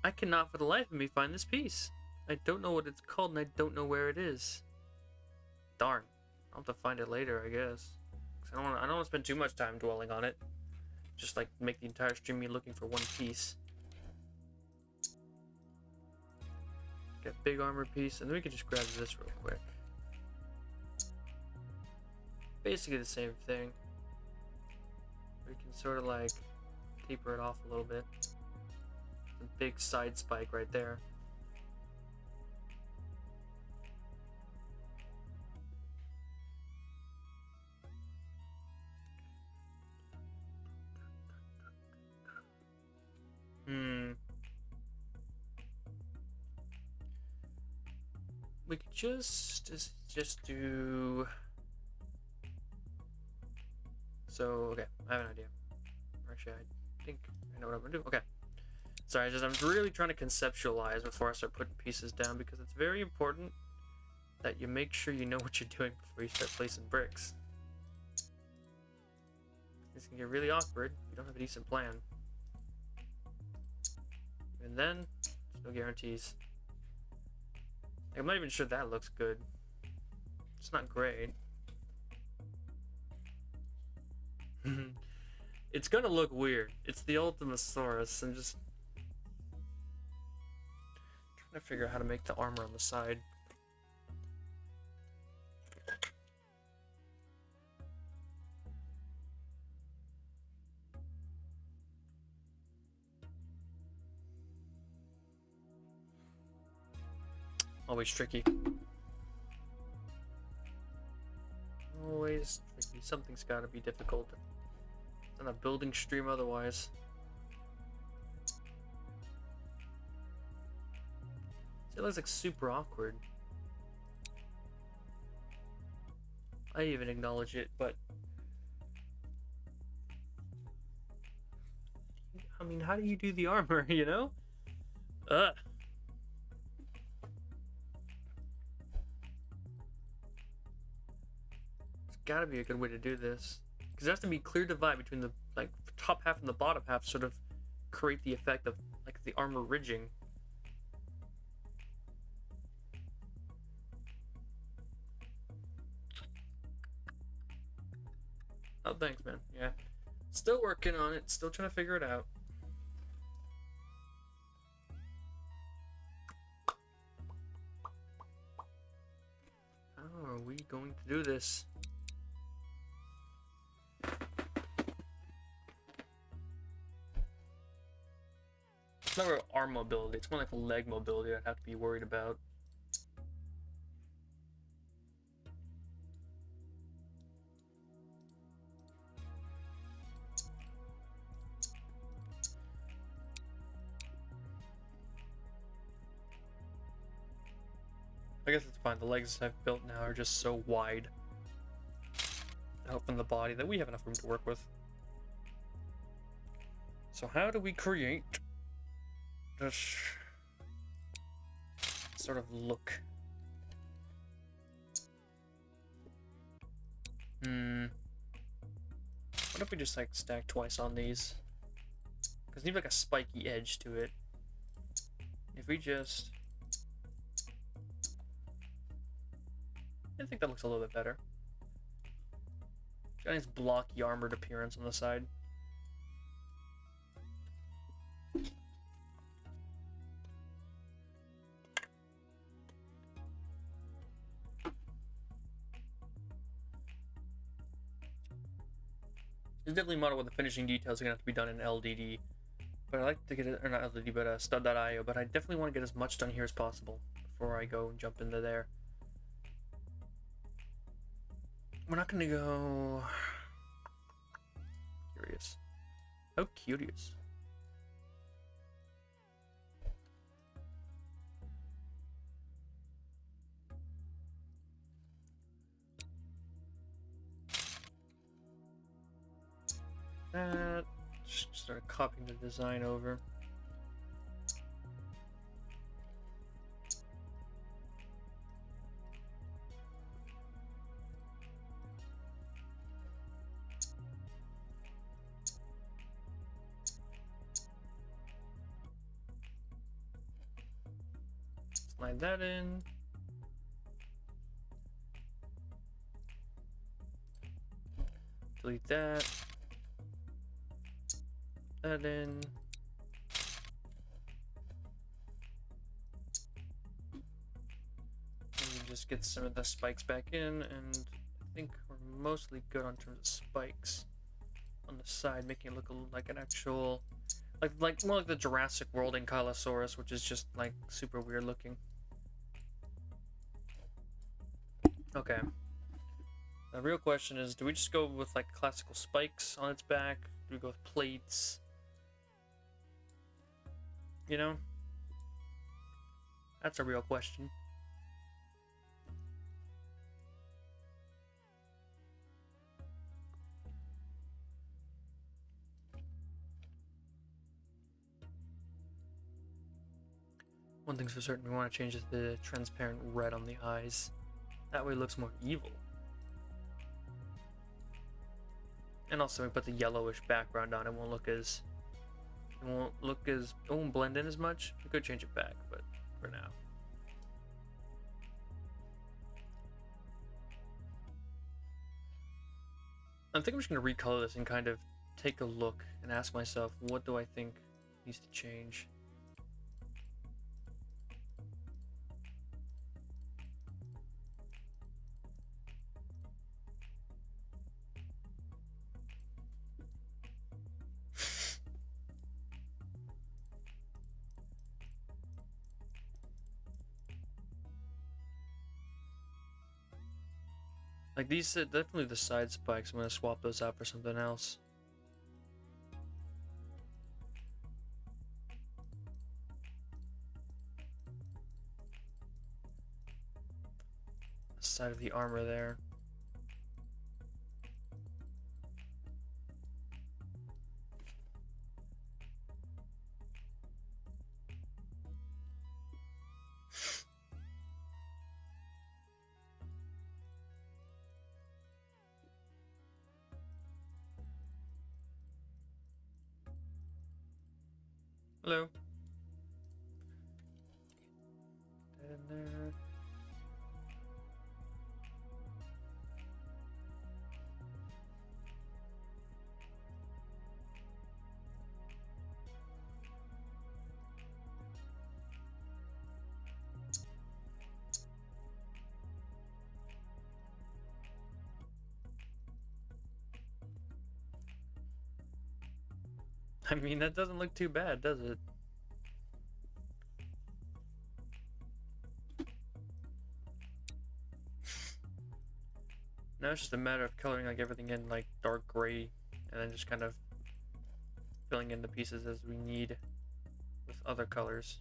I cannot for the life of me find this piece. I don't know what it's called and I don't know where it is. Darn. I'll have to find it later, I guess. I don't want to spend too much time dwelling on it. Just like make the entire stream me looking for one piece. Get big armor piece, and then we can just grab this real quick. Basically the same thing. We can sort of like taper it off a little bit. A big side spike right there. We could just do. So okay, I have an idea. Actually, I think I know what I'm gonna do. Okay. Sorry, I'm really trying to conceptualize before I start putting pieces down, because it's very important that you make sure you know what you're doing before you start placing bricks. This can get really awkward if you don't have a decent plan. Even then, there's no guarantees. I'm not even sure that looks good. It's not great. It's gonna look weird. It's the Ultimasaurus. I'm just trying to figure out how to make the armor on the side. Always tricky. Always tricky. Something's gotta be difficult. It's not a building stream otherwise. It looks like super awkward. I even acknowledge it, but I mean, how do you do the armor, you know? Ugh. There's gotta be a good way to do this. Because there has to be a clear divide between the like top half and the bottom half, sort of create the effect of like the armor ridging. Oh, thanks, man. Yeah. Still working on it. Still trying to figure it out. How are we going to do this? It's not really arm mobility. It's more like a leg mobility I'd have to be worried about. I guess it's fine. The legs I've built now are just so wide out from the body that we have enough room to work with. So how do we create this sort of look? What if we just like stack twice on these? Because you need like a spiky edge to it. If we just... I think that looks a little bit better. It's got a nice blocky armored appearance on the side. It's definitely a model where the finishing details are gonna have to be done in LDD. But I like to get it, or not LDD, but stud.io. But I definitely want to get as much done here as possible before I go and jump into there. We're not gonna go. Curious. How curious. That. Just start copying the design over. Slide that in. Delete that. That in. And just get some of the spikes back in, and I think we're mostly good on terms of spikes on the side, making it look like an actual, like more like the Jurassic World Ankylosaurus, which is just like super weird looking. Okay. The real question is, do we just go with like classical spikes on its back? Do we go with plates? You know? That's a real question. One thing's for certain, we want to change the transparent red on the eyes. That way it looks more evil. And also we put the yellowish background on, it won't look as... It won't blend in as much. We could change it back, but for now. I think I'm just going to recolor this and kind of take a look and ask myself, what do I think needs to change? Like these, definitely the side spikes, I'm going to swap those out for something else. The side of the armor there. Hello. And there. I mean, that doesn't look too bad, does it? Now it's just a matter of coloring like everything in like dark gray, and then just kind of filling in the pieces as we need with other colors.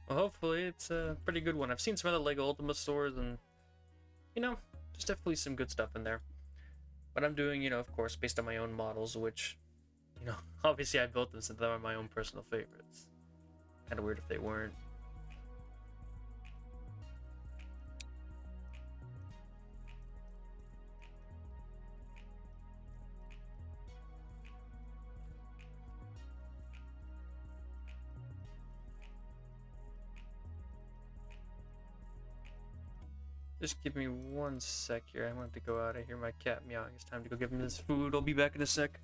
Well, hopefully it's a pretty good one. I've seen some other LEGO Ultimasaurus, and you know, there's definitely some good stuff in there. But I'm doing, you know, of course, based on my own models, which, you know, obviously I built them since they were my own personal favorites. Kind of weird if they weren't. Just give me 1 sec here. I want to go out. I hear my cat meowing. It's time to go give him his food. I'll be back in a sec.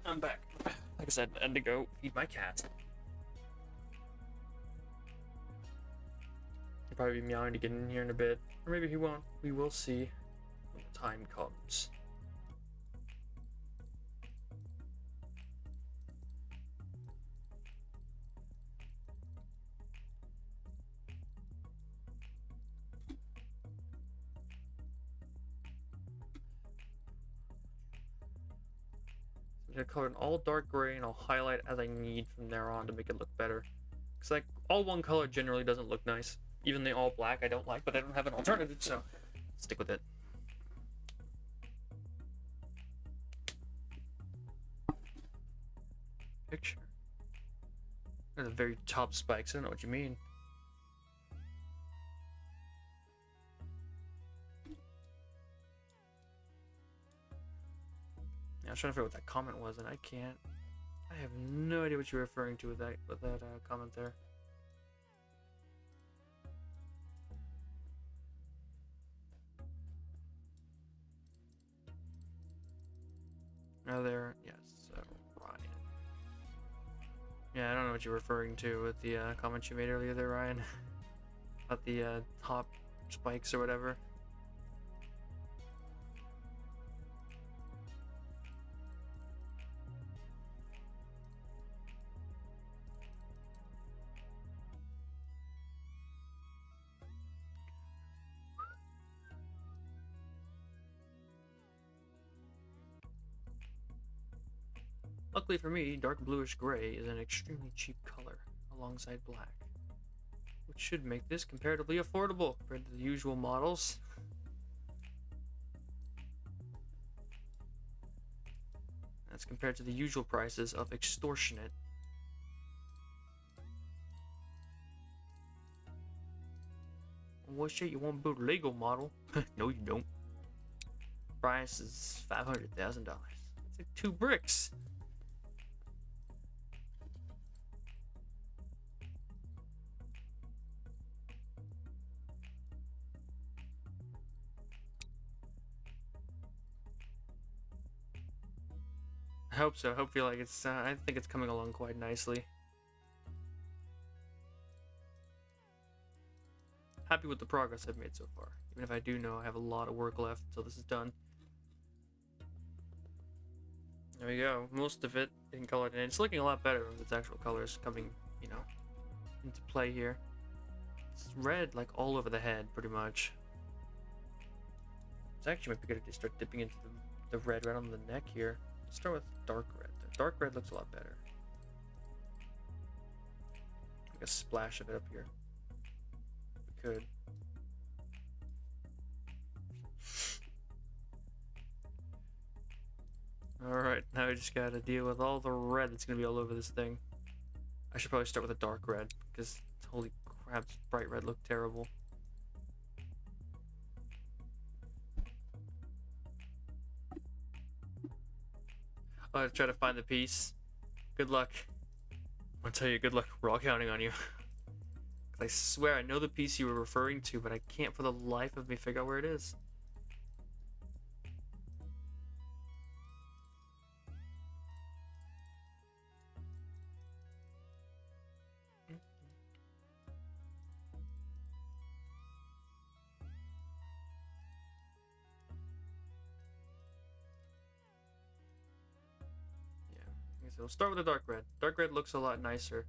I'm back. Like I said, I had to go feed my cat. He'll probably be meowing to get in here in a bit. Or maybe he won't. We will see when the time comes. I'm gonna color it all dark gray and I'll highlight as I need from there on to make it look better. Because like all one color generally doesn't look nice. Even the all black I don't like, but I don't have an alternative, so stick with it. Picture. They're the very top spikes. I don't know what you mean. Yeah, I was trying to figure out what that comment was, and I can't. I have no idea what you're referring to with that comment there. Oh, there. Yes. Ryan. Yeah, I don't know what you're referring to with the comment you made earlier there, Ryan. About the top spikes or whatever. Luckily for me, dark bluish gray is an extremely cheap color alongside black, which should make this comparatively affordable compared to the usual models. That's compared to the usual prices of extortionate. What shit, you want to build a Lego model? No, you don't. Price is $500,000. It's like 2 bricks. I hope so. I hope like it's. I think it's coming along quite nicely. Happy with the progress I've made so far, even if I do know I have a lot of work left until this is done. There we go. Most of it getting colored, and it's looking a lot better with its actual colors coming, you know, into play here. It's red like all over the head, pretty much. It's actually might be good to start dipping into the red right on the neck here. Let's start with dark red. Dark red looks a lot better. Like a splash of it up here. We could. Alright, now we just gotta deal with all the red that's gonna be all over this thing. I should probably start with a dark red, because holy crap, this bright red looked terrible. I'll try to find the piece. Good luck. I'll tell you, good luck. We're all counting on you. I swear I know the piece you were referring to, but I can't for the life of me figure out where it is. So we'll start with the dark red. Dark red looks a lot nicer.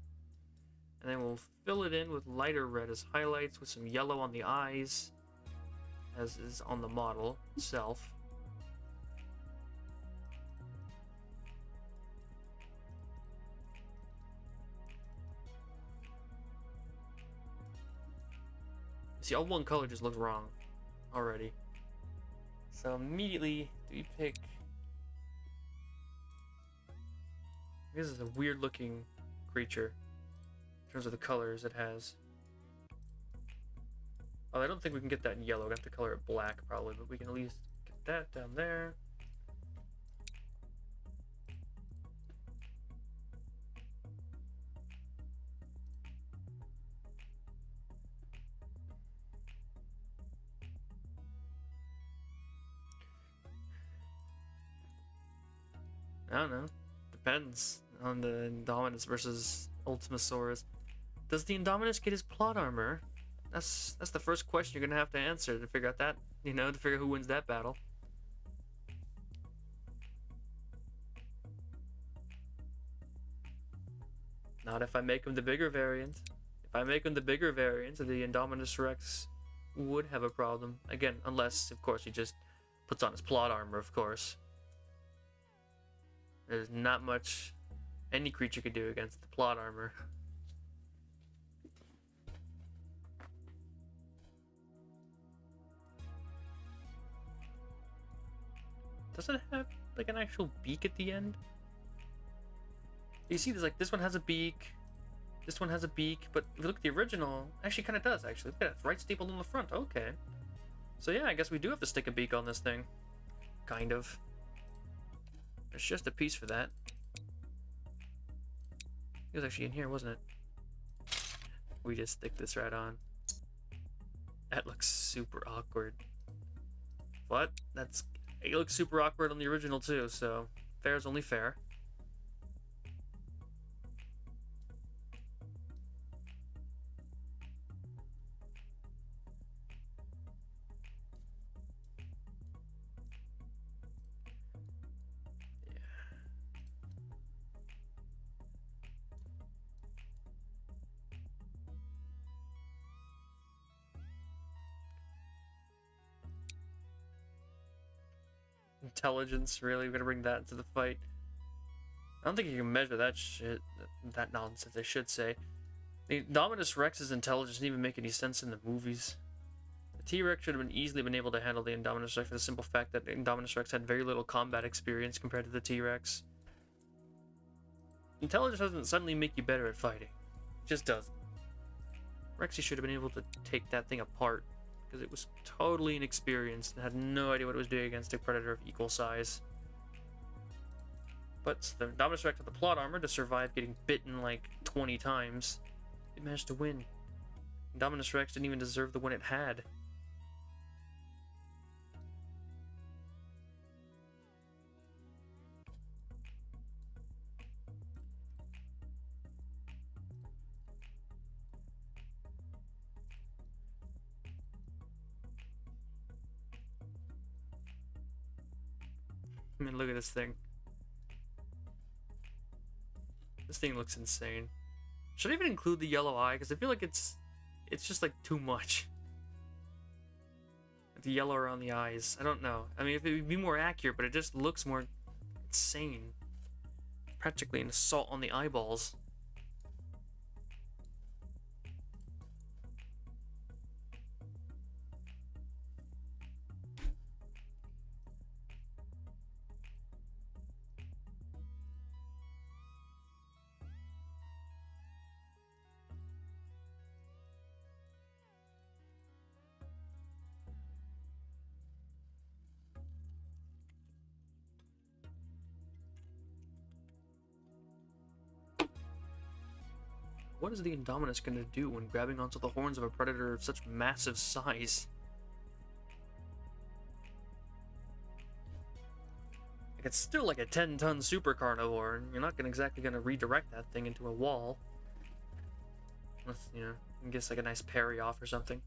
And then we'll fill it in with lighter red as highlights with some yellow on the eyes, as is on the model itself. See, all one color just looks wrong already. So immediately, do we pick... This is a weird looking creature in terms of the colors it has. Oh, I don't think we can get that in yellow. We have to color it black probably, but we can at least get that down there. I don't know. Depends on the Indominus versus Ultimasaurus. Does the Indominus get his plot armor? That's the first question you're gonna have to answer to figure out that, you know, to figure out who wins that battle. Not if I make him the bigger variant. If I make him the bigger variant, the Indominus Rex would have a problem. Again, unless, of course, he just puts on his plot armor, of course. There's not much any creature could do against the plot armor. Does it have like an actual beak at the end? You see, there's like this one has a beak, this one has a beak, but if you look at the original, actually kind of does actually. Look at it, it's right stapled on the front. Okay, so yeah, I guess we do have to stick a beak on this thing, kind of. There's just a piece for that. It was actually in here, wasn't it? We just stick this right on. That looks super awkward. What? It looks super awkward on the original too, so fair is only fair. Intelligence, really? We're gonna bring that into the fight? I don't think you can measure that shit, that nonsense, I should say. The Indominus Rex's intelligence didn't even make any sense in the movies. The T-Rex should have easily been able to handle the Indominus Rex for the simple fact that the Indominus Rex had very little combat experience compared to the T-Rex. Intelligence doesn't suddenly make you better at fighting. It just doesn't. Rexy should have been able to take that thing apart, because it was totally inexperienced and had no idea what it was doing against a predator of equal size. But the Indominus Rex had the plot armor to survive getting bitten like 20 times. It managed to win. Indominus Rex didn't even deserve the win it had. I mean, look at this thing. This thing looks insane. Should I even include the yellow eye? Because I feel like it's just like too much. The yellow around the eyes. I don't know. I mean, if it would be more accurate, but it just looks more insane. Practically an assault on the eyeballs. What is the Indominus going to do when grabbing onto the horns of a predator of such massive size? Like, it's still like a 10-ton super carnivore, and you're not exactly going to redirect that thing into a wall. Unless, you know, I guess like a nice parry off or something.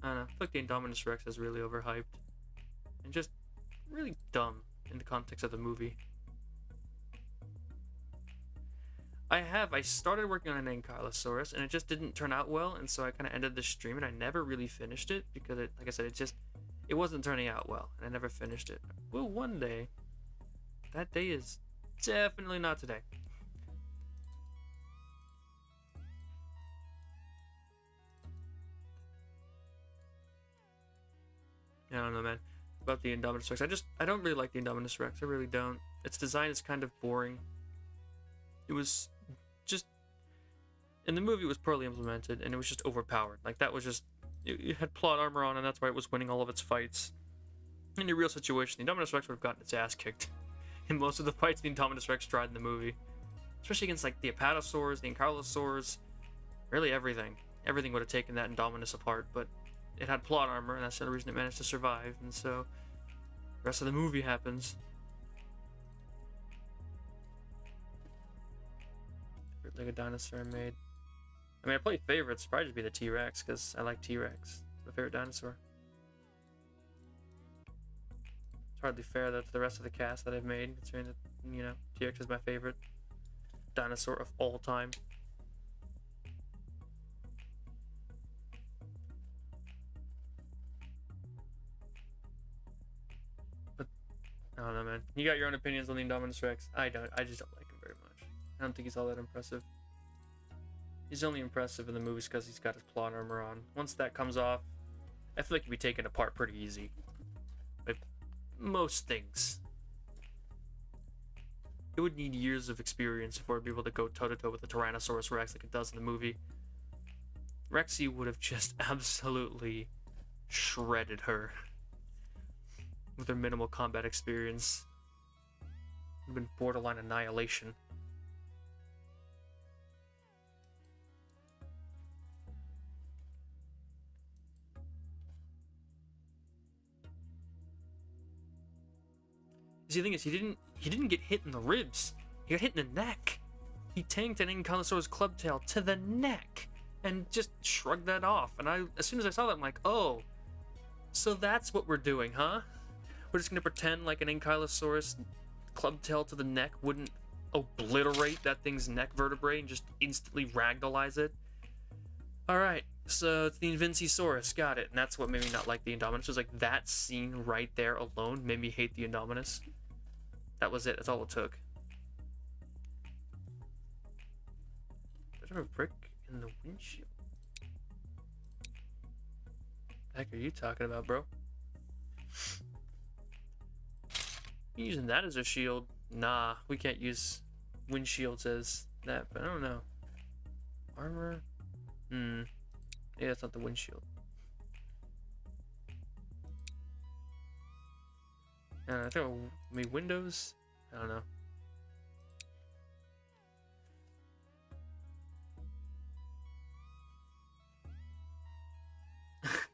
I don't know. I feel like the Indominus Rex is really overhyped. And just really dumb in the context of the movie. I started working on an Ankylosaurus, and it just didn't turn out well, and so I kind of ended the stream, and I never really finished it, because like I said, it wasn't turning out well, and I never finished it. Well, one day. That day is definitely not today. I don't know, man. About the Indominus Rex. I don't really like the Indominus Rex. I really don't. Its design is kind of boring. It was just... In the movie, it was poorly implemented, and it was just overpowered. Like, that was just... It had plot armor on, and that's why it was winning all of its fights. In a real situation, the Indominus Rex would have gotten its ass kicked in most of the fights the Indominus Rex tried in the movie. Especially against, like, the Apatosaurs, the Ankylosaurs, really everything. Everything would have taken that Indominus apart, but it had plot armor, and that's the only reason it managed to survive, and so the rest of the movie happens. Favorite Lego dinosaur I made. I mean, I play favorites, probably just be the T-Rex, because I like T-Rex. My favorite dinosaur. It's hardly fair, though, to the rest of the cast that I've made, considering that, you know, T-Rex is my favorite dinosaur of all time. But, I don't know, man. You got your own opinions on the Indominus Rex. I don't. I just don't like him very much. I don't think he's all that impressive. He's only impressive in the movies because he's got his plot armor on. Once that comes off, I feel like he'd be taken apart pretty easy. Like, most things. It would need years of experience before it'd be able to go toe-to-toe with the Tyrannosaurus Rex like it does in the movie. Rexy would have just absolutely shredded her with her minimal combat experience. It would have been borderline annihilation. See, the thing is, he didn't get hit in the ribs. He got hit in the neck. He tanked an Ankylosaurus clubtail to the neck and just shrugged that off. And as soon as I saw that, I'm like, oh, so that's what we're doing, huh? We're just gonna pretend like an Ankylosaurus clubtail to the neck wouldn't obliterate that thing's neck vertebrae and just instantly ragdollize it. All right, so it's the Invincisaurus, got it. And that's what made me not like the Indominus. It was like that scene right there alone made me hate the Indominus. That was it. That's all it took. Is there a brick in the windshield? What the heck are you talking about, bro? You using that as a shield? Nah, we can't use windshields as that, but I don't know. Armor? Yeah, that's not the windshield. I think maybe windows? I don't know.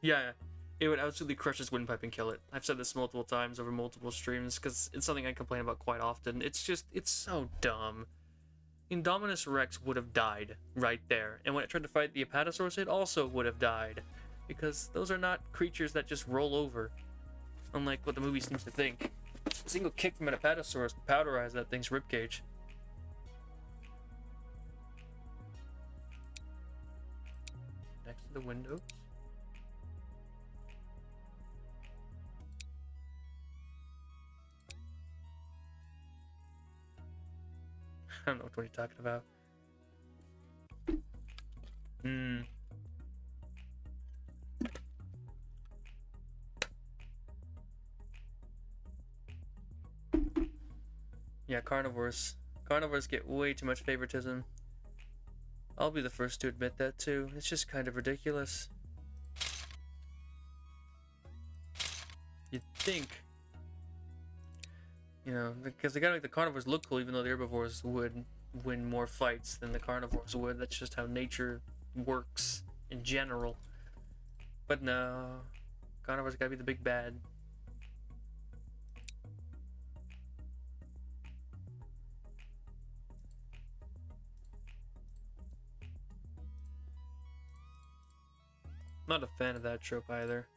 Yeah, it would absolutely crush his windpipe and kill it. I've said this multiple times over multiple streams because it's something I complain about quite often. It's so dumb. Indominus Rex would have died right there, and when it tried to fight the Apatosaurus, it also would have died, because those are not creatures that just roll over, unlike what the movie seems to think. A single kick from an Apatosaurus would powderize that thing's ribcage. Next to the windows. I don't know what you're talking about. Yeah, carnivores. Carnivores get way too much favoritism. I'll be the first to admit that too. It's just kind of ridiculous. You'd think, you know, because they gotta make the carnivores look cool, even though the herbivores would win more fights than the carnivores would. That's just how nature works in general. But no, carnivores gotta be the big bad. Not a fan of that trope either.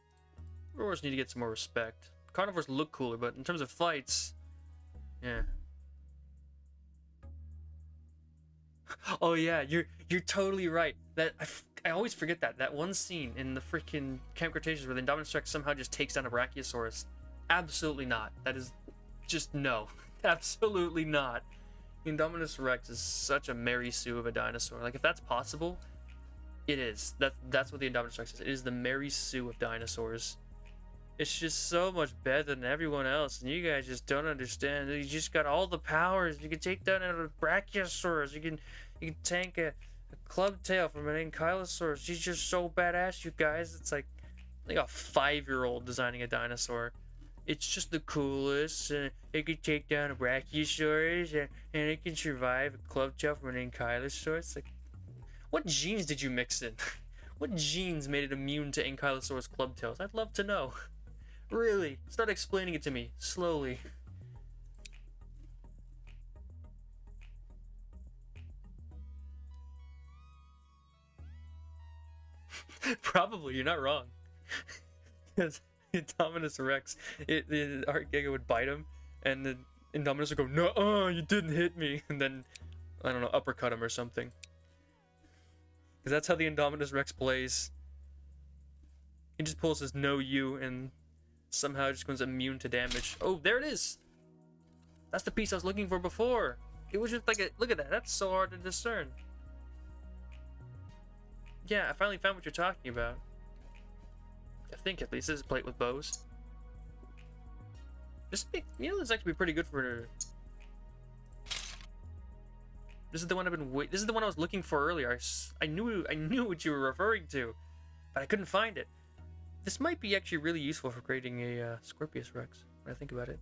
Herbivores need to get some more respect. Carnivores look cooler, but in terms of fights, yeah. Oh yeah, you're totally right. That I always forget that one scene in the freaking Camp Cretaceous where the Indominus Rex somehow just takes down a Brachiosaurus. Absolutely not. That is just no. Absolutely not. Indominus Rex is such a Mary Sue of a dinosaur. Like if that's possible, it is. That's what the Indominus Rex is. It is the Mary Sue of dinosaurs. It's just so much better than everyone else, and you guys just don't understand. You just got all the powers. You can take down a Brachiosaurus. You can tank a club tail from an Ankylosaurus. She's just so badass, you guys. It's like a 5-year-old designing a dinosaur. It's just the coolest. It can take down a Brachiosaurus, and it can survive a club tail from an Ankylosaurus. Like, what genes did you mix in? What genes made it immune to Ankylosaurus club tails? I'd love to know. Really? Start explaining it to me, slowly. Probably, you're not wrong. Because Indominus Rex, the Art Giga would bite him, and the Indominus would go, "No, you didn't hit me," and then, I don't know, uppercut him or something. Because that's how the Indominus Rex plays. He just pulls his "no you" and somehow just becomes immune to damage. Oh, there it is! That's the piece I was looking for before. It was just like a, look at that, that's so hard to discern. Yeah, I finally found what you're talking about. I think at least this is a plate with bows. This is actually pretty good for. This is the one I've been this is the one I was looking for earlier. I knew what you were referring to, but I couldn't find it. This might be actually really useful for creating a Scorpius Rex, when I think about it.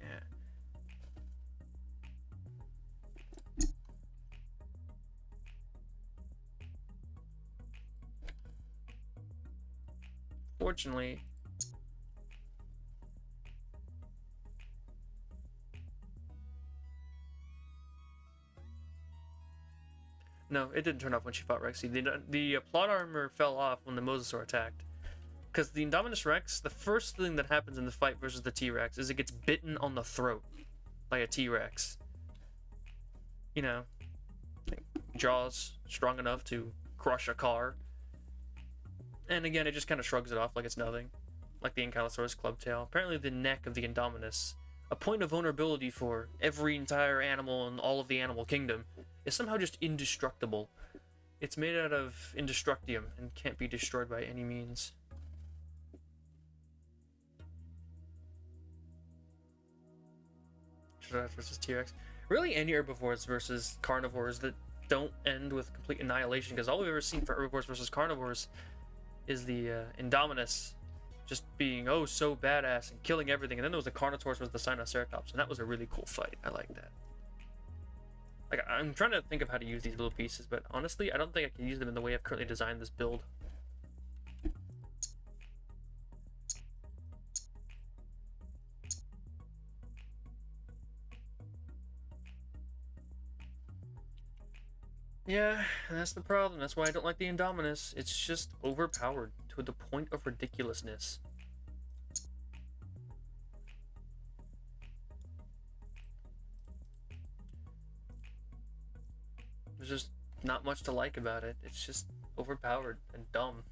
Yeah. Fortunately, no, it didn't turn off when she fought Rexy. The plot armor fell off when the Mosasaur attacked. Because the Indominus Rex, the first thing that happens in the fight versus the T-Rex is it gets bitten on the throat by a T-Rex. You know, jaws strong enough to crush a car. And again, it just kind of shrugs it off like it's nothing. Like the Ankylosaurus clubtail. Apparently the neck of the Indominus, a point of vulnerability for every entire animal in all of the animal kingdom, is somehow just indestructible. It's made out of indestructium and can't be destroyed by any means. Versus T-Rex. Really, any herbivores versus carnivores that don't end with complete annihilation, because all we've ever seen for herbivores versus carnivores is the Indominus just being oh so badass and killing everything, and then there was the Carnotaurus versus the Sinoceratops, and that was a really cool fight. I like that. Like, I'm trying to think of how to use these little pieces, but honestly, I don't think I can use them in the way I've currently designed this build. Yeah, that's the problem. That's why I don't like the Indominus. It's just overpowered to the point of ridiculousness. There's just not much to like about it. It's just overpowered and dumb.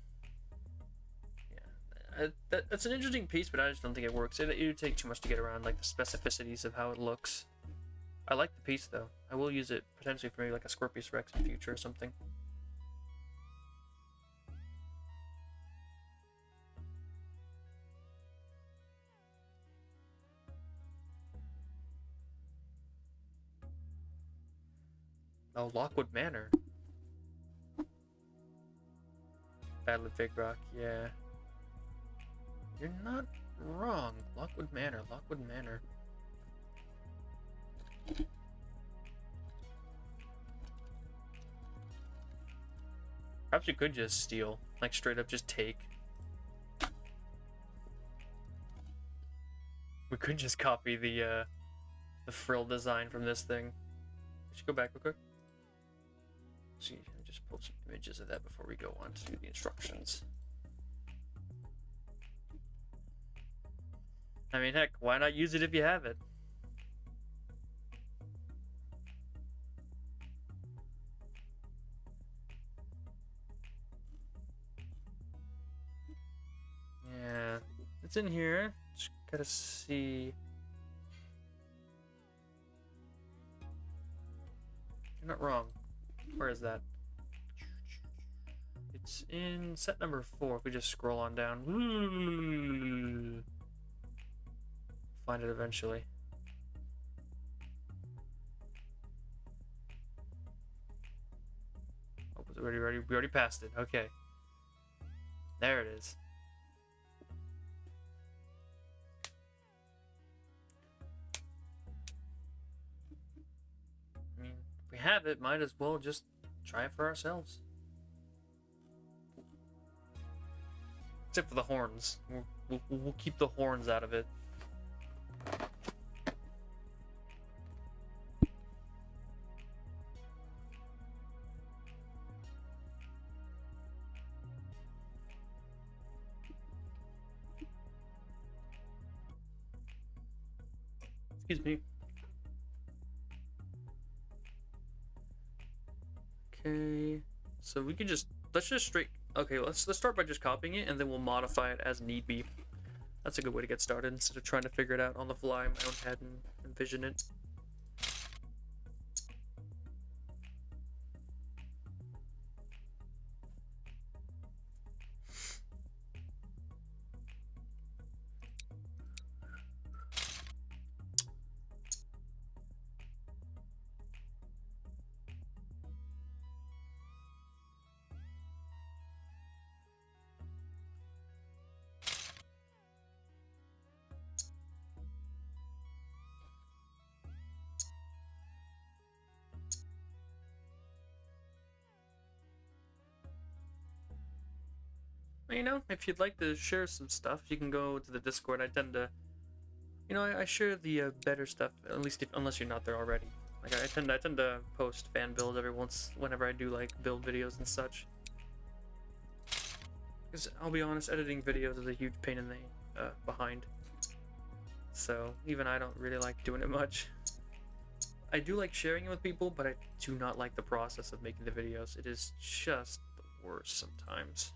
Yeah, that's an interesting piece, but I just don't think it works. It would take too much to get around, like the specificities of how it looks. I like the piece though. I will use it potentially for maybe like a Scorpius Rex in the future or something. Oh, Lockwood Manor. Battle of Big Rock, yeah. You're not wrong. Lockwood Manor, Lockwood Manor. Perhaps you could just steal, like straight up just take. We could just copy the frill design from this thing. We should go back real quick. See, I just pulled some images of that before we go on to the instructions. I mean, heck, why not use it if you have it? Yeah, it's in here. Just gotta see. You're not wrong. Where is that? It's in set number 4. If we just scroll on down, find it eventually. Oh, we already passed it. Okay, there it is. I mean, if we have it, might as well just try it for ourselves. Except for the horns. We'll keep the horns out of it. Excuse me. Okay, so we can let's just okay, let's start by just copying it, and then we'll modify it as need be. That's a good way to get started instead of trying to figure it out on the fly in my own head and envision it. You know, if you'd like to share some stuff, you can go to the Discord. I tend to, you know, I share the better stuff, at least unless you're not there already. Like I tend to post fan builds whenever I do like build videos and such. Because I'll be honest, editing videos is a huge pain in the behind. So even I don't really like doing it much. I do like sharing it with people, but I do not like the process of making the videos. It is just the worst sometimes.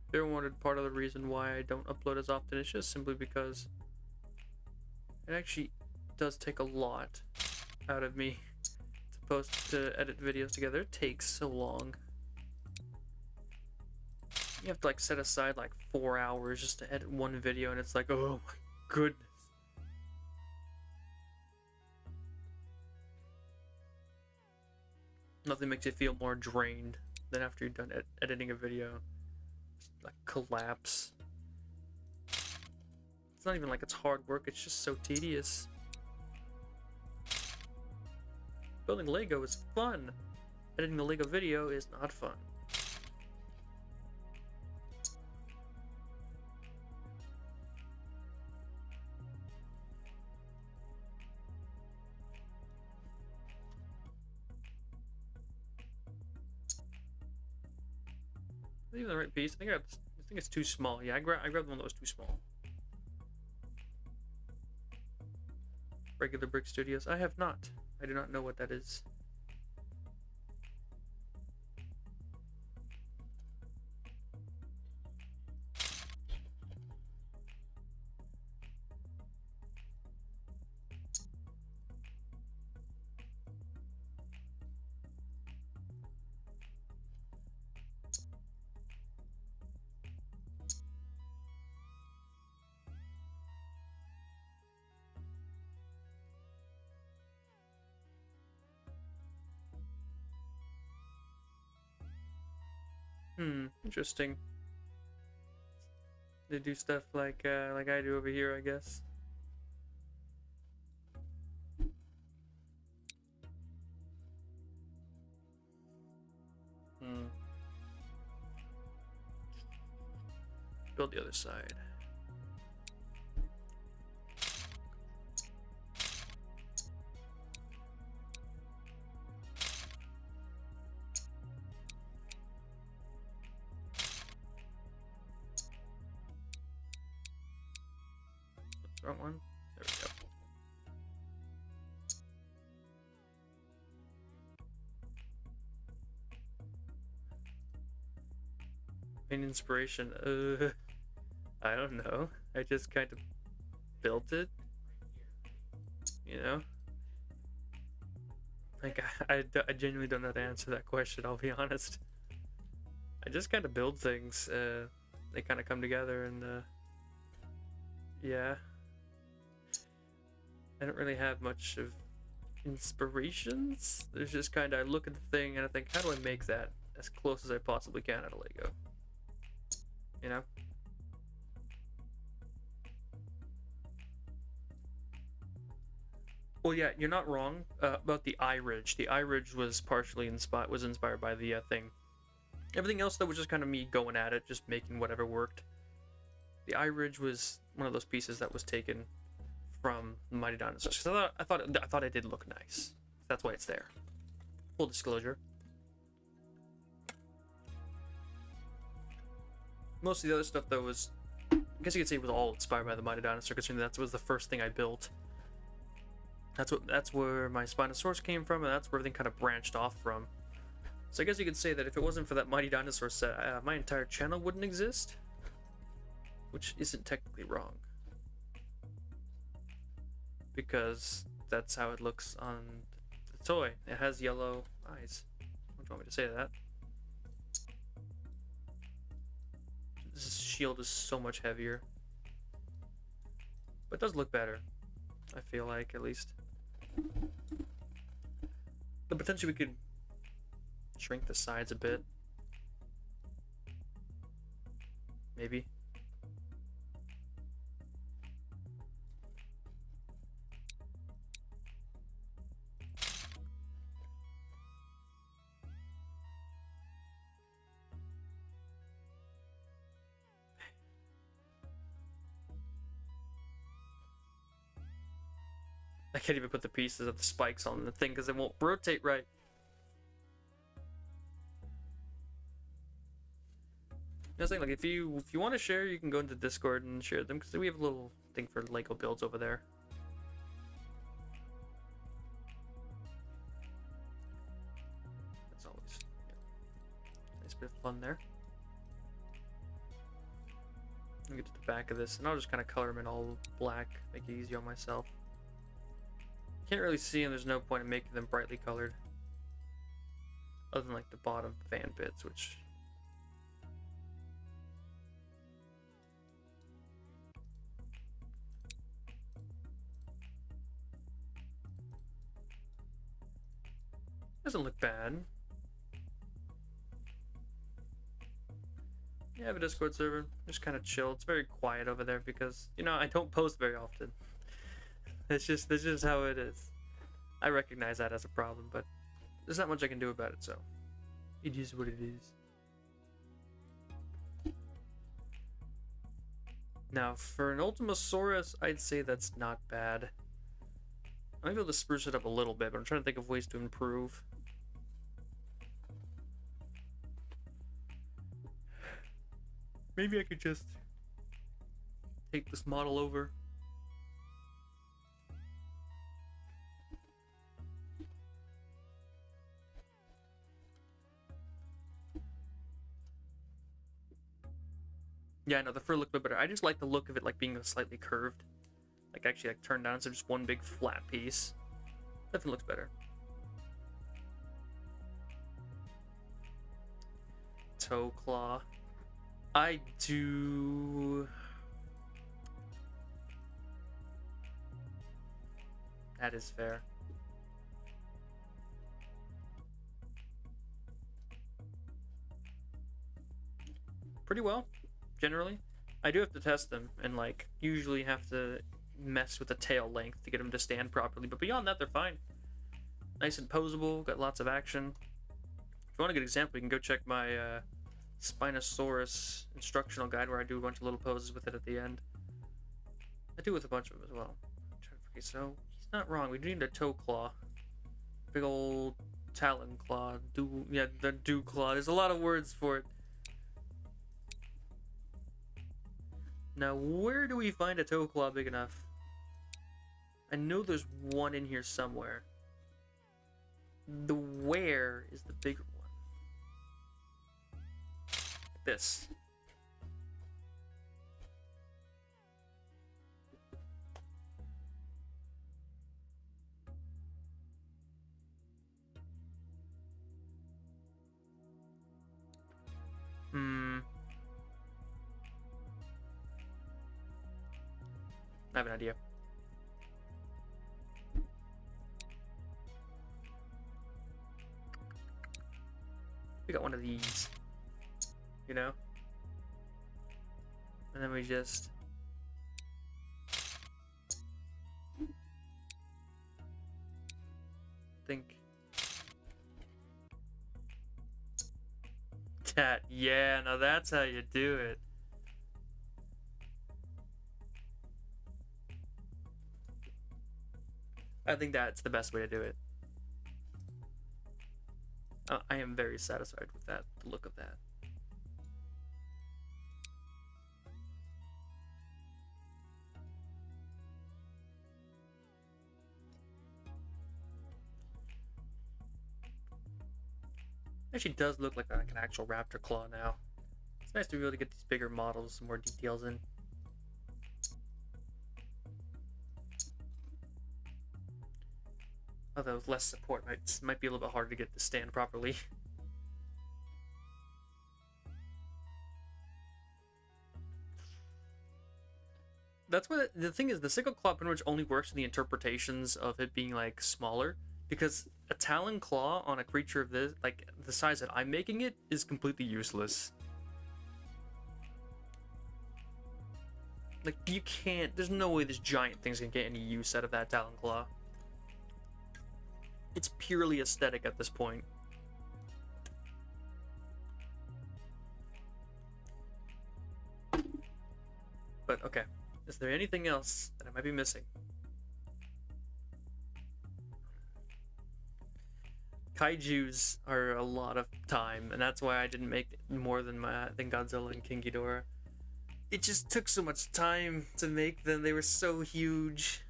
If you ever wondered, part of the reason why I don't upload as often is just simply because it actually does take a lot out of me to edit videos together. It takes so long. You have to like set aside like 4 hours just to edit one video, and it's like, oh my goodness. Nothing makes you feel more drained than after you're done editing a video. Like collapse. It's not even like it's hard work, it's just so tedious. Building Lego is fun. Editing the Lego video is not fun. Even the right piece. I think it's too small. Yeah, I grabbed the one that was too small. Regular Brick Studios. I have not. I do not know what that is. Interesting. They do stuff like I do over here, I guess. Build the other side. Wrong one. There we go. Main inspiration. I don't know. I just kind of built it. You know? Like, I genuinely don't know how to answer that question, I'll be honest. I just kind of build things. They kind of come together and, yeah. I don't really have much of inspirations. There's just kind of, I look at the thing and I think, how do I make that as close as I possibly can out of Lego? You know? Well, yeah, you're not wrong about the eye ridge. The eye ridge was partially inspired by the thing. Everything else, though, was just kind of me going at it, just making whatever worked. The eye ridge was one of those pieces that was taken from Mighty Dinosaurs. So I thought it did look nice. That's why it's there. Full disclosure. Most of the other stuff, though, was, I guess you could say, it was all inspired by the Mighty Dinosaur, considering that was the first thing I built. That's where my Spinosaurus came from, and that's where everything kind of branched off from. So I guess you could say that if it wasn't for that Mighty Dinosaur set, my entire channel wouldn't exist, which isn't technically wrong, because that's how it looks on the toy. It has yellow eyes. What do you want me to say to that? This shield is so much heavier, but it does look better, I feel like, at least. But potentially we could shrink the sides a bit. Maybe. I can't even put the pieces of the spikes on the thing because it won't rotate right. I was saying, like, if you want to share, you can go into Discord and share them, because we have a little thing for Lego builds over there. That's always, yeah, nice bit of fun there. I'll get to the back of this, and I'll just kind of color them in all black, make it easy on myself. Can't really see, and there's no point in making them brightly colored, other than like the bottom fan bits, which doesn't look bad. Yeah, I have a Discord server, just kind of chill. It's very quiet over there because, you know, I don't post very often. That's just how it is. I recognize that as a problem, but there's not much I can do about it, so it is what it is. Now, for an Ultimasaurus, I'd say that's not bad. I might be able to spruce it up a little bit, but I'm trying to think of ways to improve. Maybe I could just take this model over. Yeah, no, the fur looked a bit better. I just like the look of it, like being slightly curved, like actually like turned down instead of just one big flat piece. Definitely looks better. Toe claw. I do. That is fair. pretty well, generally. I do have to test them, and like usually have to mess with the tail length to get them to stand properly. But beyond that, they're fine. Nice and posable, got lots of action. If you want a good example, you can go check my Spinosaurus instructional guide where I do a bunch of little poses with it at the end. I do with a bunch of them as well. Okay, so he's not wrong. We do need a toe claw. Big old talon claw. The dew claw. There's a lot of words for it. Now, where do we find a toe claw big enough? I know there's one in here somewhere. The where is the bigger one. This. I have an idea. We got one of these, you know? And then we just... think... that, yeah, now that's how you do it. I think that's the best way to do it. I am very satisfied with that, the look of that. Actually does look like an actual raptor claw now. It's nice to be able to get these bigger models, some more details in. Although with less support, might be a little bit harder to get to stand properly. That's what the thing is. The sickle claw pretty much only works in the interpretations of it being like smaller, because a talon claw on a creature of this, like the size that I'm making it, is completely useless. Like you can't. There's no way this giant thing's gonna get any use out of that talon claw. It's purely aesthetic at this point. But okay, is there anything else that I might be missing? Kaijus are a lot of time, and that's why I didn't make more than Godzilla and King Ghidorah. It just took so much time to make them. They were so huge.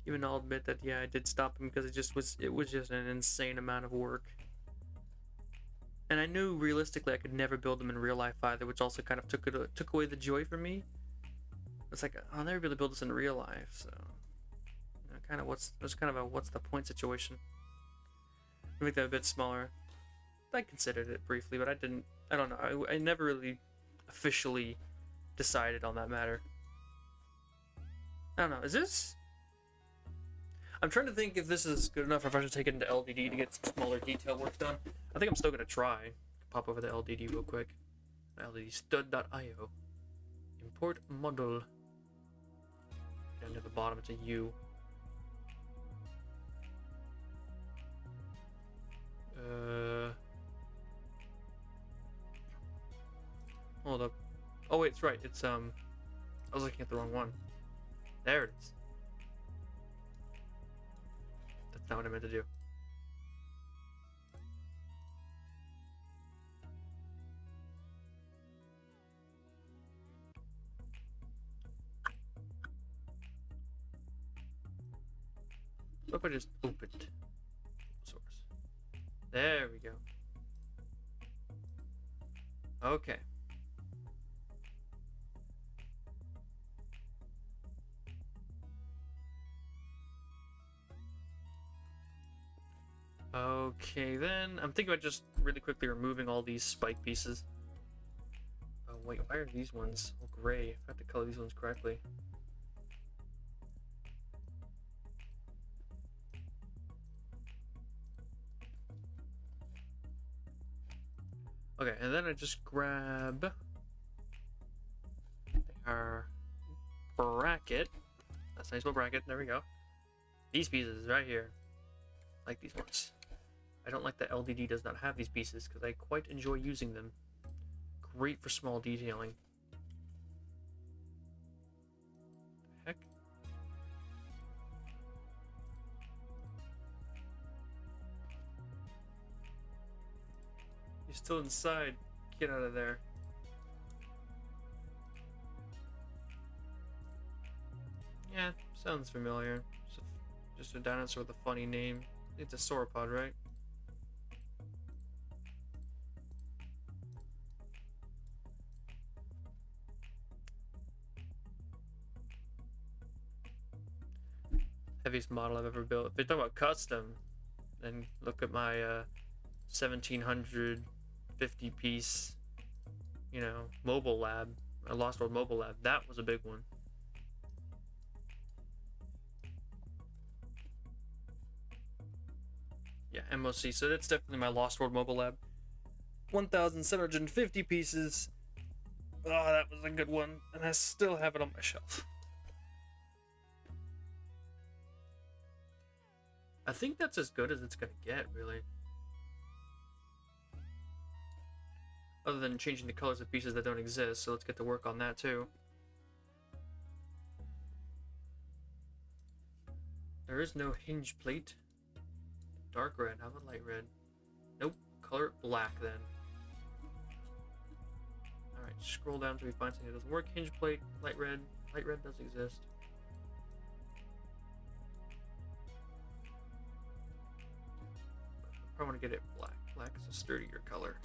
Even I'll admit that, yeah, I did stop them because it was just an insane amount of work. And I knew realistically I could never build them in real life either, which also kind of took away the joy for me. It's like I'll never be able to build this in real life, so you know, kind of what's the point situation. Make that a bit smaller. I considered it briefly, but I didn't. I don't know. I never really officially decided on that matter. I don't know. Is this? I'm trying to think if this is good enough, or if I should take it into LDD to get some smaller detail work done. I think I'm still gonna try. Pop over the LDD real quick. LDDstud.io. Import model. Down to the bottom, it's a U. Hold up. Oh wait, it's right. It's I was looking at the wrong one. There it is. That's not what I meant to do. So if I just opened source. There we go. Okay. Okay, then I'm thinking about just really quickly removing all these spike pieces. Oh wait, why are these ones all gray? I have to color these ones correctly. Okay, and then I just grab our bracket. That's a nice little bracket. There we go. These pieces right here. Like these ones. I don't like that LDD does not have these pieces because I quite enjoy using them. Great for small detailing. Heck. You're still inside. Get out of there. Yeah, sounds familiar. Just a dinosaur with a funny name. It's a sauropod, right? Heaviest model I've ever built. If you're talking about custom, then look at my 1750 piece, you know, mobile lab, a Lost World mobile lab. That was a big one. Yeah, MOC. So that's definitely my Lost World mobile lab. 1,750 pieces. Oh, that was a good one, and I still have it on my shelf. I think that's as good as it's gonna get, really. Other than changing the colors of pieces that don't exist, so let's get to work on that too. There is no hinge plate. Dark red, how about light red? Nope, color it black then. Alright, scroll down until we find something that doesn't work. Hinge plate, light red does exist. I want to get it black. Black is a sturdier color.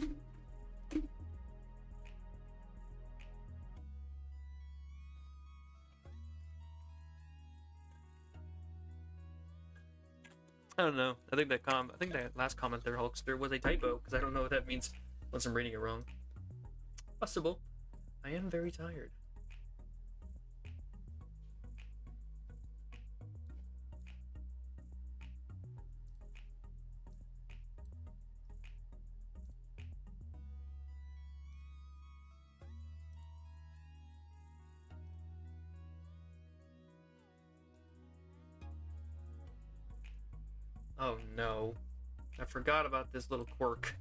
I don't know. I think that last comment there, Hulkster, was a typo because I don't know what that means unless I'm reading it wrong. Possible. I am very tired. Oh no. I forgot about this little quirk.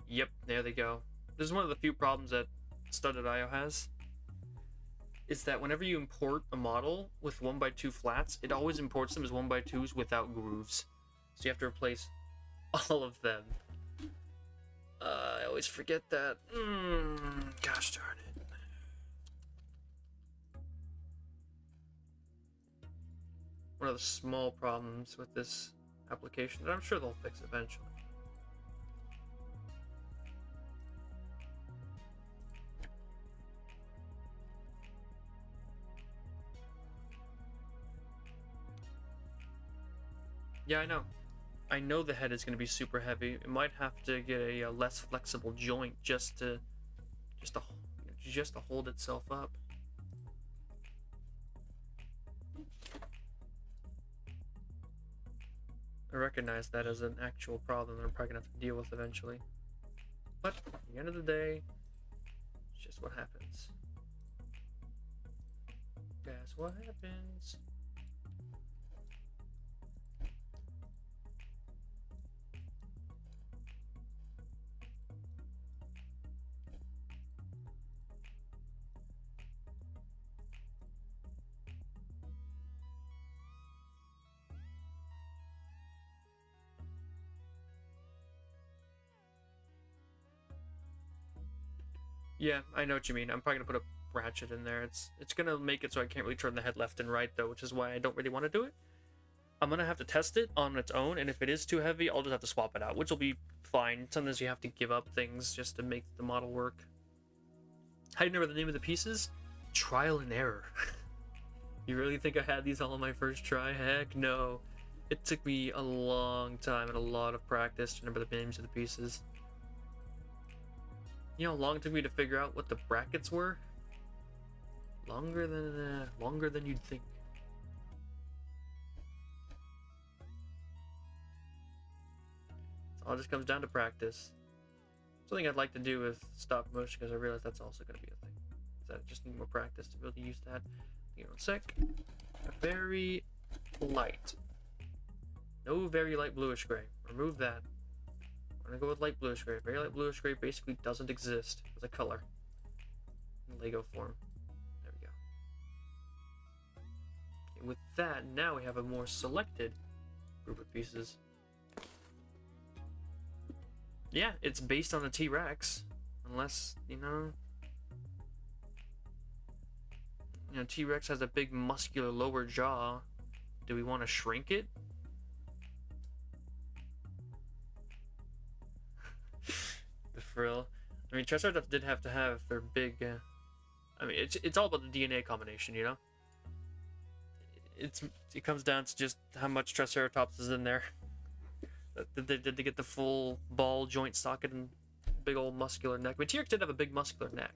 Yep, there they go. This is one of the few problems that Studded.io has. Is that whenever you import a model with 1x2 flats, it always imports them as 1x2s without grooves. So you have to replace all of them. I always forget that. Gosh darn it. One of the small problems with this application that I'm sure they'll fix eventually. Yeah, I know. I know the head is going to be super heavy. It might have to get a less flexible joint just to hold itself up. I recognize that as an actual problem that I'm probably gonna have to deal with eventually. But at the end of the day, it's just what happens. That's what happens. Yeah, I know what you mean. I'm probably gonna put a ratchet in there. It's gonna make it so I can't really turn the head left and right though, which is why I don't really want to do it. I'm gonna have to test it on its own, and if it is too heavy, I'll just have to swap it out, which will be fine. Sometimes you have to give up things just to make the model work. How do you remember the name of the pieces? Trial and error. You really think I had these all on my first try? Heck no. It took me a long time and a lot of practice to remember the names of the pieces. You know how long it took me to figure out what the brackets were? Longer than you'd think. All just comes down to practice. Something I'd like to do with stop motion, because I realize that's also going to be a thing. I just need more practice to really use that. Give me 1 sec. Very light. No very light bluish gray. Remove that. I'm gonna go with light bluish gray. Very light bluish gray basically doesn't exist as a color in Lego form. There we go. And with that, now we have a more selected group of pieces. Yeah, it's based on a T-Rex, unless T-Rex has a big muscular lower jaw. Do we want to shrink it? The frill. I mean, Triceratops did have to have their big. I mean, it's all about the DNA combination, you know. It comes down to just how much Triceratops is in there. Did they get the full ball joint socket and big old muscular neck? But T-Rex did have a big muscular neck,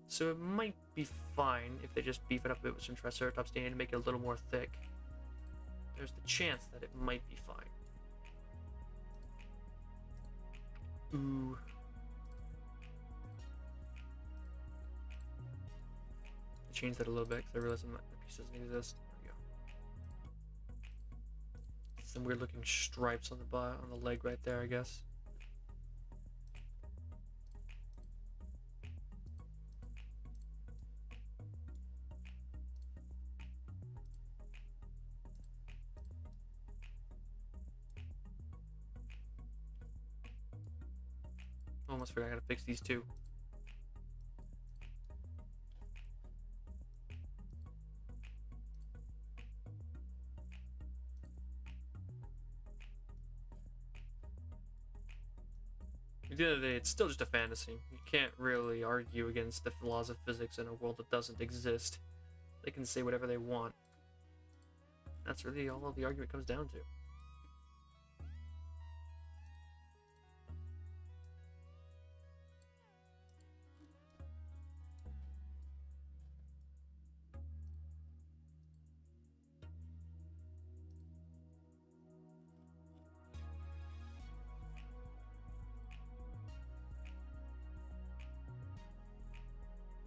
so it might be fine if they just beef it up a bit with some Triceratops DNA to make it a little more thick. There's the chance that it might be fine. Ooh. I changed that a little bit because I realized the piece doesn't exist. There we go. Some weird looking stripes on the leg right there, I guess. Almost forgot I gotta fix these too. At the end of the day, it's still just a fantasy. You can't really argue against the laws of physics in a world that doesn't exist. They can say whatever they want. That's really all the argument comes down to.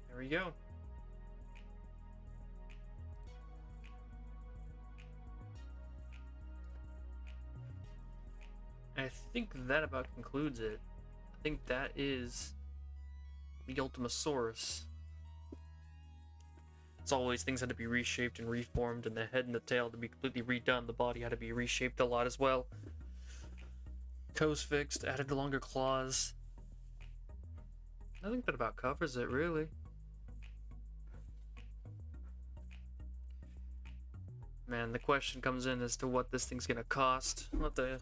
There we go. I think that about concludes it. I think that is the Ultimasaurus. As always, things had to be reshaped and reformed, and the head and the tail had to be completely redone. The body had to be reshaped a lot as well. Toes fixed, added longer claws. I think that about covers it, really. Man, the question comes in as to what this thing's gonna cost. I'll have to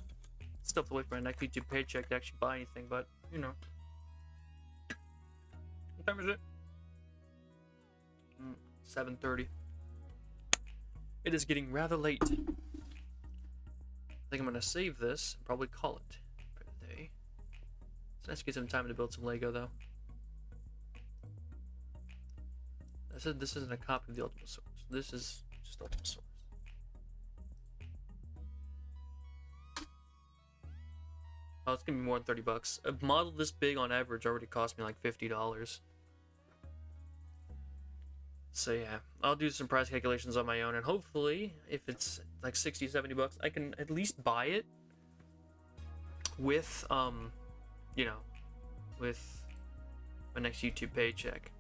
stuff away from my next YouTube paycheck to actually buy anything, but you know. What time is it? 7:30. It is getting rather late. I think I'm gonna save this and probably call it for the day. It's nice to get some time to build some Lego, though. This isn't a copy of the Ultimasaurus. This is just Ultimasaurus. Oh, it's gonna be more than 30 bucks. A model this big on average already cost me like $50. So yeah, I'll do some price calculations on my own, and hopefully, if it's like 60, 70 bucks, I can at least buy it with, you know, with my next YouTube paycheck.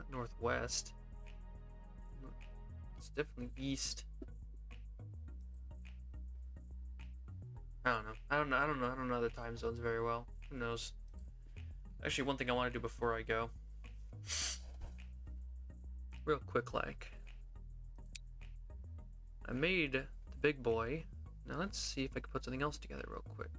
Northwest. It's definitely east. I don't know the time zones very well. Who knows? Actually, one thing I want to do before I go, real quick, like, I made the big boy. Now let's see if I can put something else together real quick.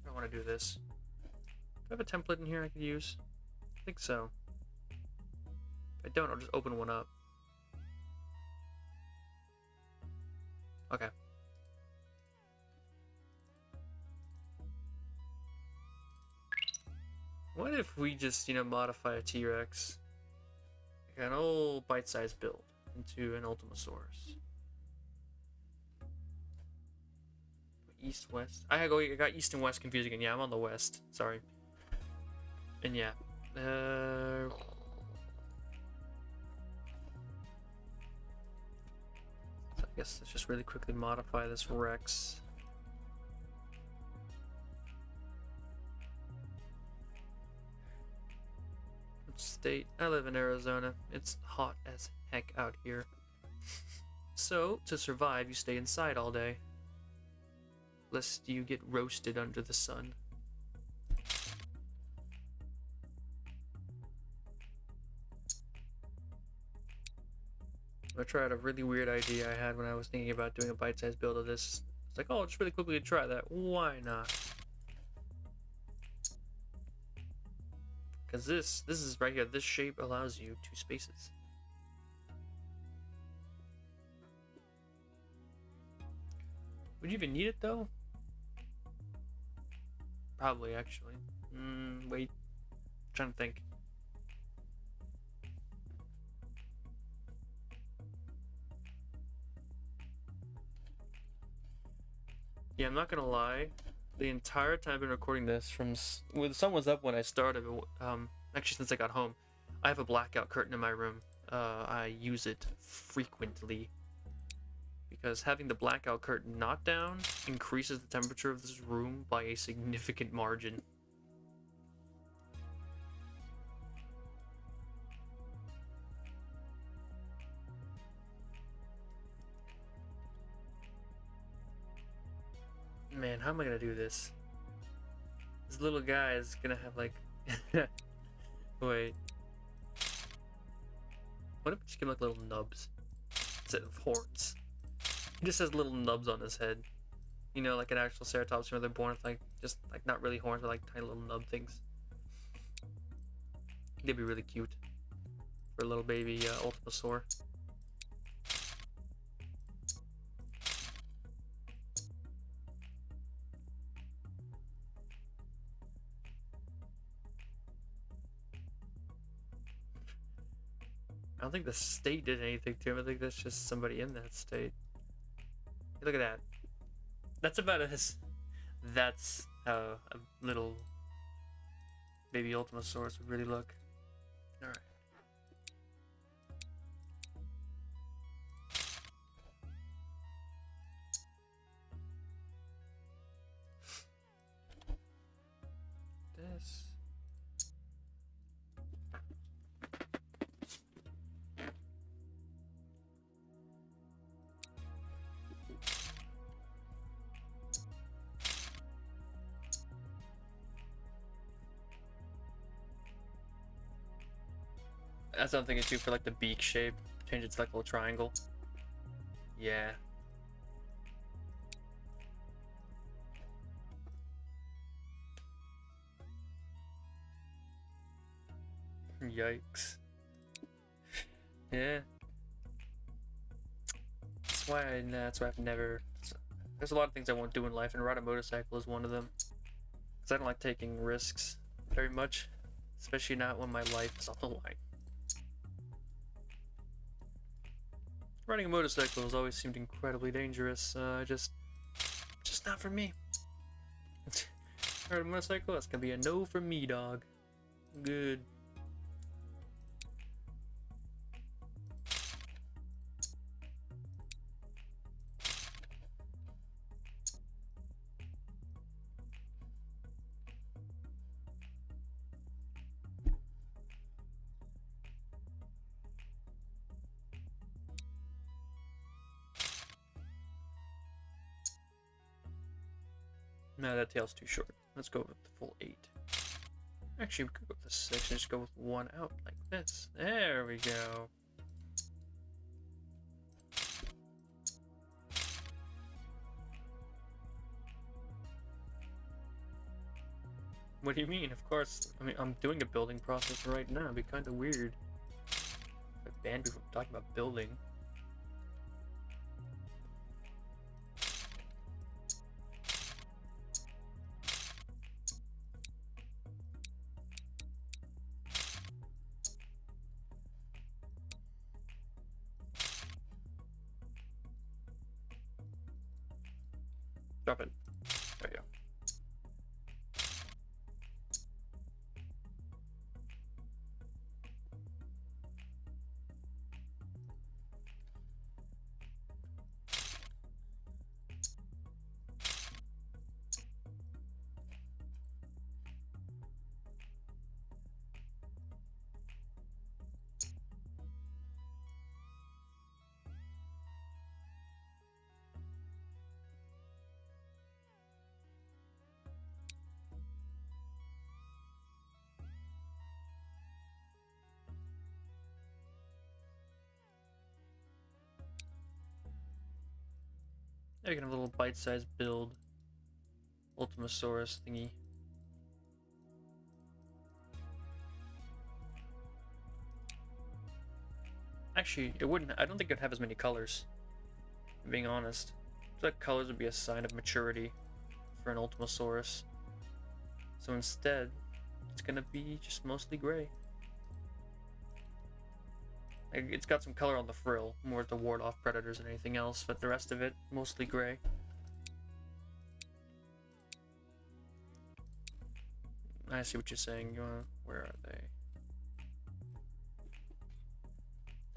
I want to do this. Do I have a template in here I could use? I think so. If I don't, I'll just open one up. Okay. What if we just, modify a T-Rex, like an old bite-sized build, into an Ultimasaurus? East, west. I got east and west confused again. Yeah, I'm on the west. Sorry. And yeah. So I guess let's just really quickly modify this Rex. State. I live in Arizona. It's hot as heck out here. So, to survive, you stay inside all day, lest you get roasted under the sun. I tried a really weird idea I had when I was thinking about doing a bite-sized build of this. It's like, oh, just really quickly try that. Why not? Because this is right here. This shape allows you 2 spaces. Would you even need it though? Probably, actually. Wait. I'm trying to think. Yeah, I'm not gonna lie. The entire time I've been recording this, when the sun was up when I started, actually since I got home, I have a blackout curtain in my room. I use it frequently because having the blackout curtain not down increases the temperature of this room by a significant margin. Man, how am I gonna do this? This little guy is gonna have like... Wait. What if we just give him like little nubs instead of horns? He just has little nubs on his head. You know, like an actual Ceratops where they're born with like, just like not really horns, but like tiny little nub things. They'd be really cute for a little baby Ultimasaur. I don't think the state did anything to him. I think that's just somebody in that state. Hey, look at that. That's about as... That's how a little baby Ultimasaurus would really look. Alright. This... That's what I'm thinking too for like the beak shape. Change it to like a little triangle. Yeah. Yikes. Yeah. That's why I've never... There's a lot of things I won't do in life, and ride a motorcycle is one of them. Because I don't like taking risks very much. Especially not when my life is on the line. Riding a motorcycle has always seemed incredibly dangerous. Just not for me. Ride a motorcycle, that's gonna be a no from me, dog. Good. No, that tail's too short. Let's go with the full 8. Actually, we could go with the 6 and just go with 1 out like this. There we go. What do you mean? Of course. I mean, I'm doing a building process right now. It'd be kind of weird if I banned me from talking about building. Drop it. There you go. There you can have a little bite-sized build. Ultimasaurus thingy. Actually, it wouldn't. I don't think it'd have as many colors. Being honest, I feel like colors would be a sign of maturity for an Ultimasaurus. So instead, it's gonna be just mostly gray. Like, it's got some color on the frill, more to ward off predators than anything else, but the rest of it mostly gray. I see what you're saying. Where are they?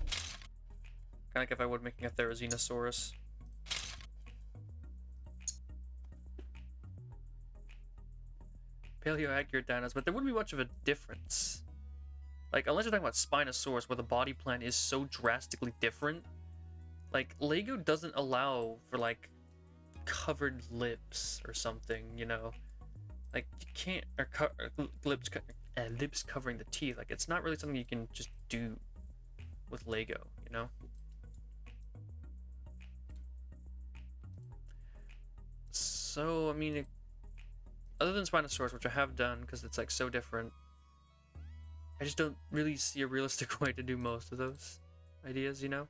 Kind of like if I were making a Therizinosaurus. Paleo-accurate dinos, but there wouldn't be much of a difference. Like, unless you're talking about Spinosaurus, where the body plan is so drastically different. Like, Lego doesn't allow for, like, covered lips or something, you know? Like, you can't, or lips covering the teeth. Like, it's not really something you can just do with Lego, you know? So, I mean, other than Spinosaurus, which I have done because it's like so different, I just don't really see a realistic way to do most of those ideas, you know?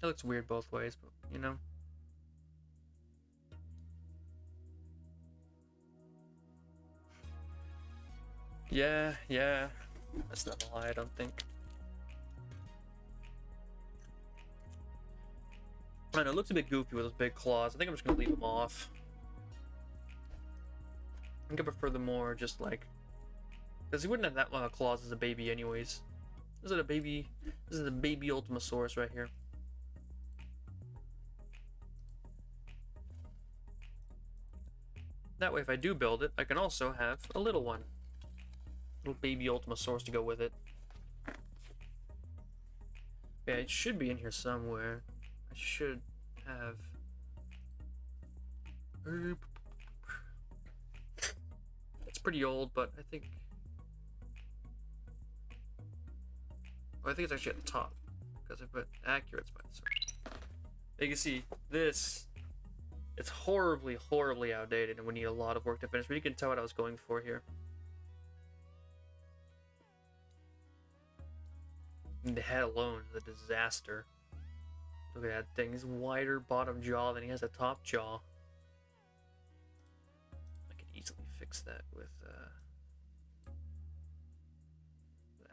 It looks weird both ways, but, you know? Yeah. That's not a lie, I don't think. I know, it looks a bit goofy with those big claws. I think I'm just gonna leave them off. I think I prefer them more just like... Because he wouldn't have that long of claws as a baby anyways. This is a baby Ultimasaurus right here. That way if I do build it, I can also have a little one. Little baby Ultimasaurus to go with it. Yeah, it should be in here somewhere. I should have... It's pretty old, but I think... Oh, I think it's actually at the top. Because I put accurate Spinosaurus. You can see, this... It's horribly, horribly outdated and we need a lot of work to finish, but you can tell what I was going for here. And the head alone is a disaster. Look at that thing. He's wider bottom jaw than he has a top jaw. I could easily fix that with the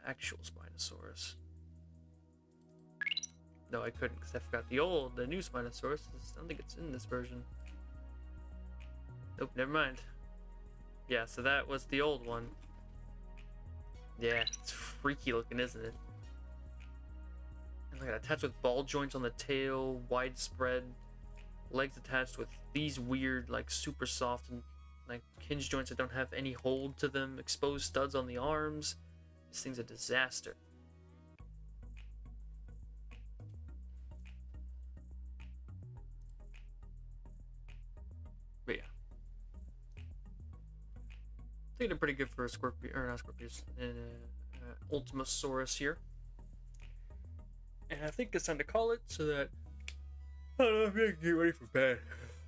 actual Spinosaurus. No, I couldn't because I forgot the new Spinosaurus. I don't think it's in this version. Nope, never mind. Yeah, so that was the old one. Yeah, it's freaky looking, isn't it? And look at that, attached with ball joints on the tail, widespread, legs attached with these weird, like, super soft and like hinge joints that don't have any hold to them, exposed studs on the arms. This thing's a disaster. But yeah, I think they're pretty good for a Scorpion, or not Scorpius, Ultimasaurus here. And I think it's time to call it so that I don't know if I can get ready for bed.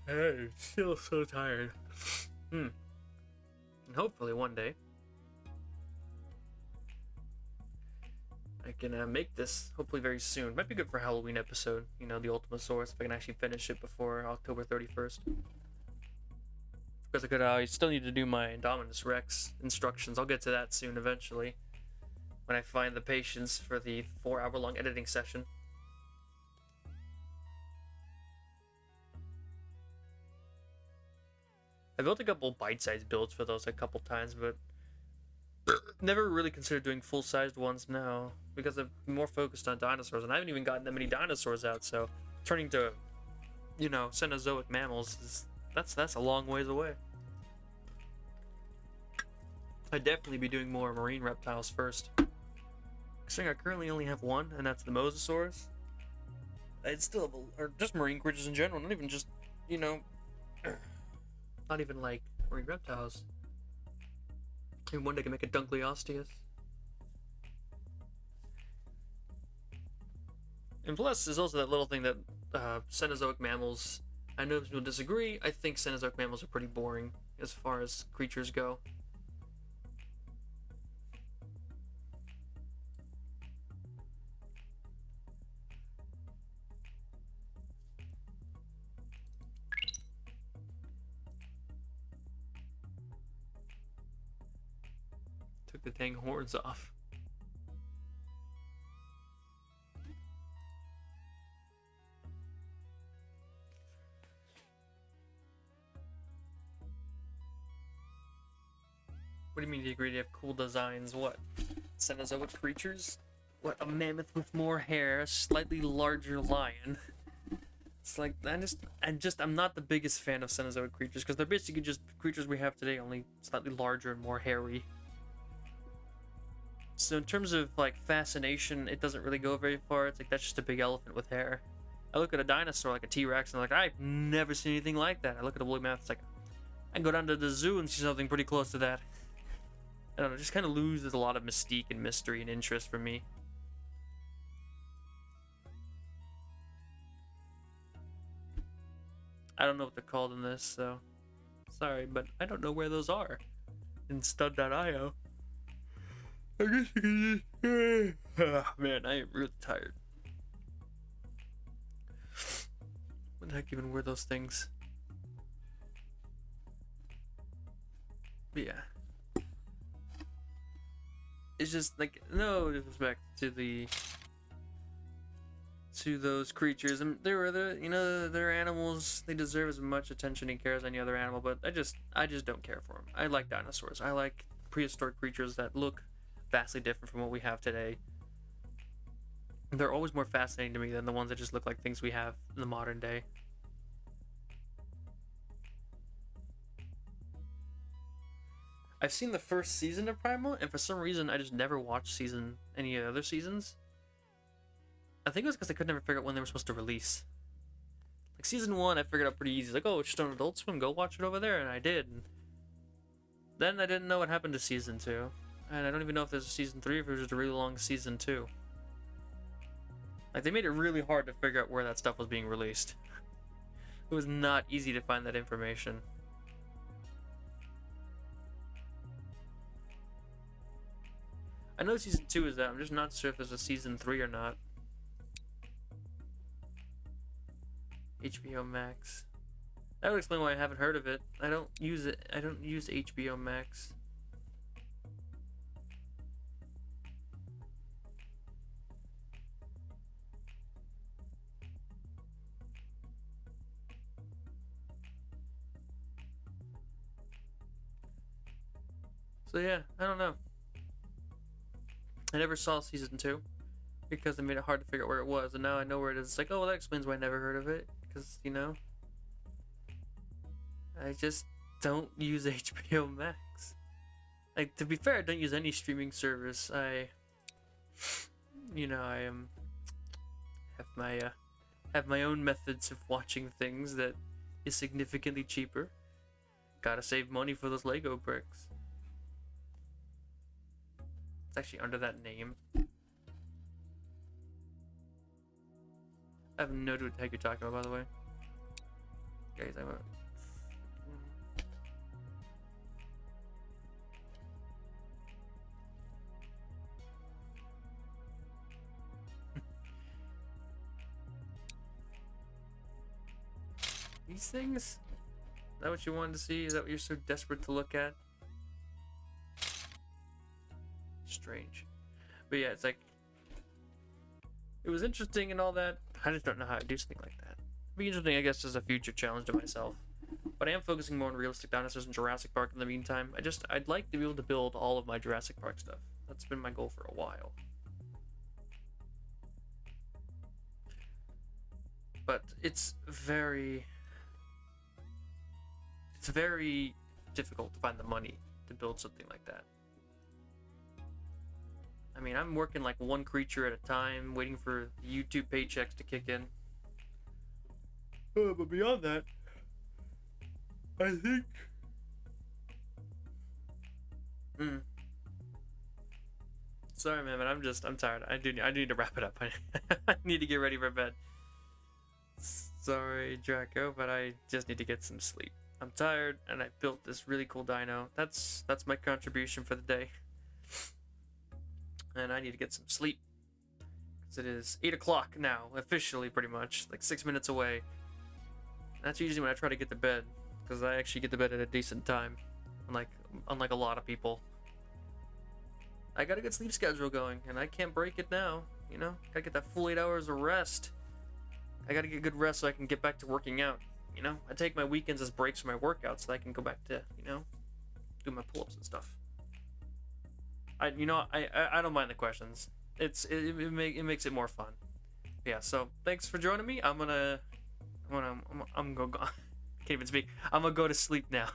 I'm still so tired. And hopefully one day I can make this hopefully very soon. Might be good for Halloween episode, you know, the Ultimasaurus, if I can actually finish it before October 31st. Because I still need to do my Indominus Rex instructions. I'll get to that soon eventually, when I find the patience for the 4-hour-long editing session. I built a couple bite-sized builds for those a couple times, but never really considered doing full-sized ones now because I'm more focused on dinosaurs, and I haven't even gotten that many dinosaurs out. So turning to, you know, Cenozoic mammals is that's a long ways away. I'd definitely be doing more marine reptiles first. Considering I currently only have one, and that's the Mosasaurus. I'd still have or just marine creatures in general, not even just, you know, not even like marine reptiles. And one day I can make a Dunkleosteus. And plus, there's also that little thing that Cenozoic mammals. I know people disagree. I think Cenozoic mammals are pretty boring as far as creatures go. Took the dang horns off. What do you mean you agree to have cool designs? What? Cenozoic creatures? What, a mammoth with more hair, a slightly larger lion? It's like, I'm not the biggest fan of Cenozoic creatures because they're basically just creatures we have today, only slightly larger and more hairy. So in terms of like fascination, it doesn't really go very far. It's like that's just a big elephant with hair. I look at a dinosaur like a T-Rex and I'm like, I've never seen anything like that. I look at a woolly mammoth, it's like I can go down to the zoo and see something pretty close to that. I don't know, it just kind of loses a lot of mystique and mystery and interest for me. I don't know what they're called in this, so sorry, but I don't know where those are in stud.io. I guess you can just... man, I am really tired. What the heck even were those things? But yeah. It's just like, no disrespect to those creatures, and they're animals. They deserve as much attention and care as any other animal, but I just don't care for them. I like dinosaurs. I like prehistoric creatures that look vastly different from what we have today. They're always more fascinating to me than the ones that just look like things we have in the modern day. I've seen the first season of Primal, and for some reason I just never watched any other seasons. I think it was because I could never figure out when they were supposed to release. Like season 1, I figured out pretty easy. Like, oh, it's just on Adult Swim, go watch it over there, and I did. And then I didn't know what happened to season 2, and I don't even know if there's a season 3 or if it was just a really long season 2. Like, they made it really hard to figure out where that stuff was being released. It was not easy to find that information. I know season 2 is out, I'm just not sure if there's a season 3 or not. HBO Max. That would explain why I haven't heard of it. I don't use it. I don't use HBO Max. So yeah, I don't know. I never saw season 2 because they made it hard to figure out where it was, and now I know where it is. It's like, oh, well, that explains why I never heard of it. Because, you know, I just don't use HBO Max. Like, to be fair, I don't use any streaming service. I have my own methods of watching things that is significantly cheaper. Gotta save money for those Lego bricks. It's actually under that name. I have no idea what the heck you're talking about, by the way. Guys, I'm a... These things? Is that what you wanted to see? Is that what you're so desperate to look at? Strange. But yeah, it's like... It was interesting and all that. I just don't know how to do something like that. It'd be interesting, I guess, as a future challenge to myself. But I am focusing more on realistic dinosaurs and Jurassic Park in the meantime. I'd like to be able to build all of my Jurassic Park stuff. That's been my goal for a while. But it's very difficult to find the money to build something like that. I mean, I'm working like one creature at a time, waiting for the YouTube paychecks to kick in. But beyond that, I think... Sorry, man, but I'm tired. I do need to wrap it up. I need to get ready for bed. Sorry, Draco, but I just need to get some sleep. I'm tired, and I built this really cool dino. That's my contribution for the day. And I need to get some sleep. Because it is 8 o'clock now, officially, pretty much. Like 6 minutes away. That's usually when I try to get to bed. Because I actually get to bed at a decent time. Unlike a lot of people. I got a good sleep schedule going, and I can't break it now. You know? Gotta get that full 8 hours of rest. I gotta get good rest so I can get back to working out. You know? I take my weekends as breaks for my workouts so I can go back to, you know, do my pull-ups and stuff. I don't mind the questions. It makes it more fun. Yeah, so thanks for joining me. I'm gonna go can't even speak. I'm gonna go to sleep now.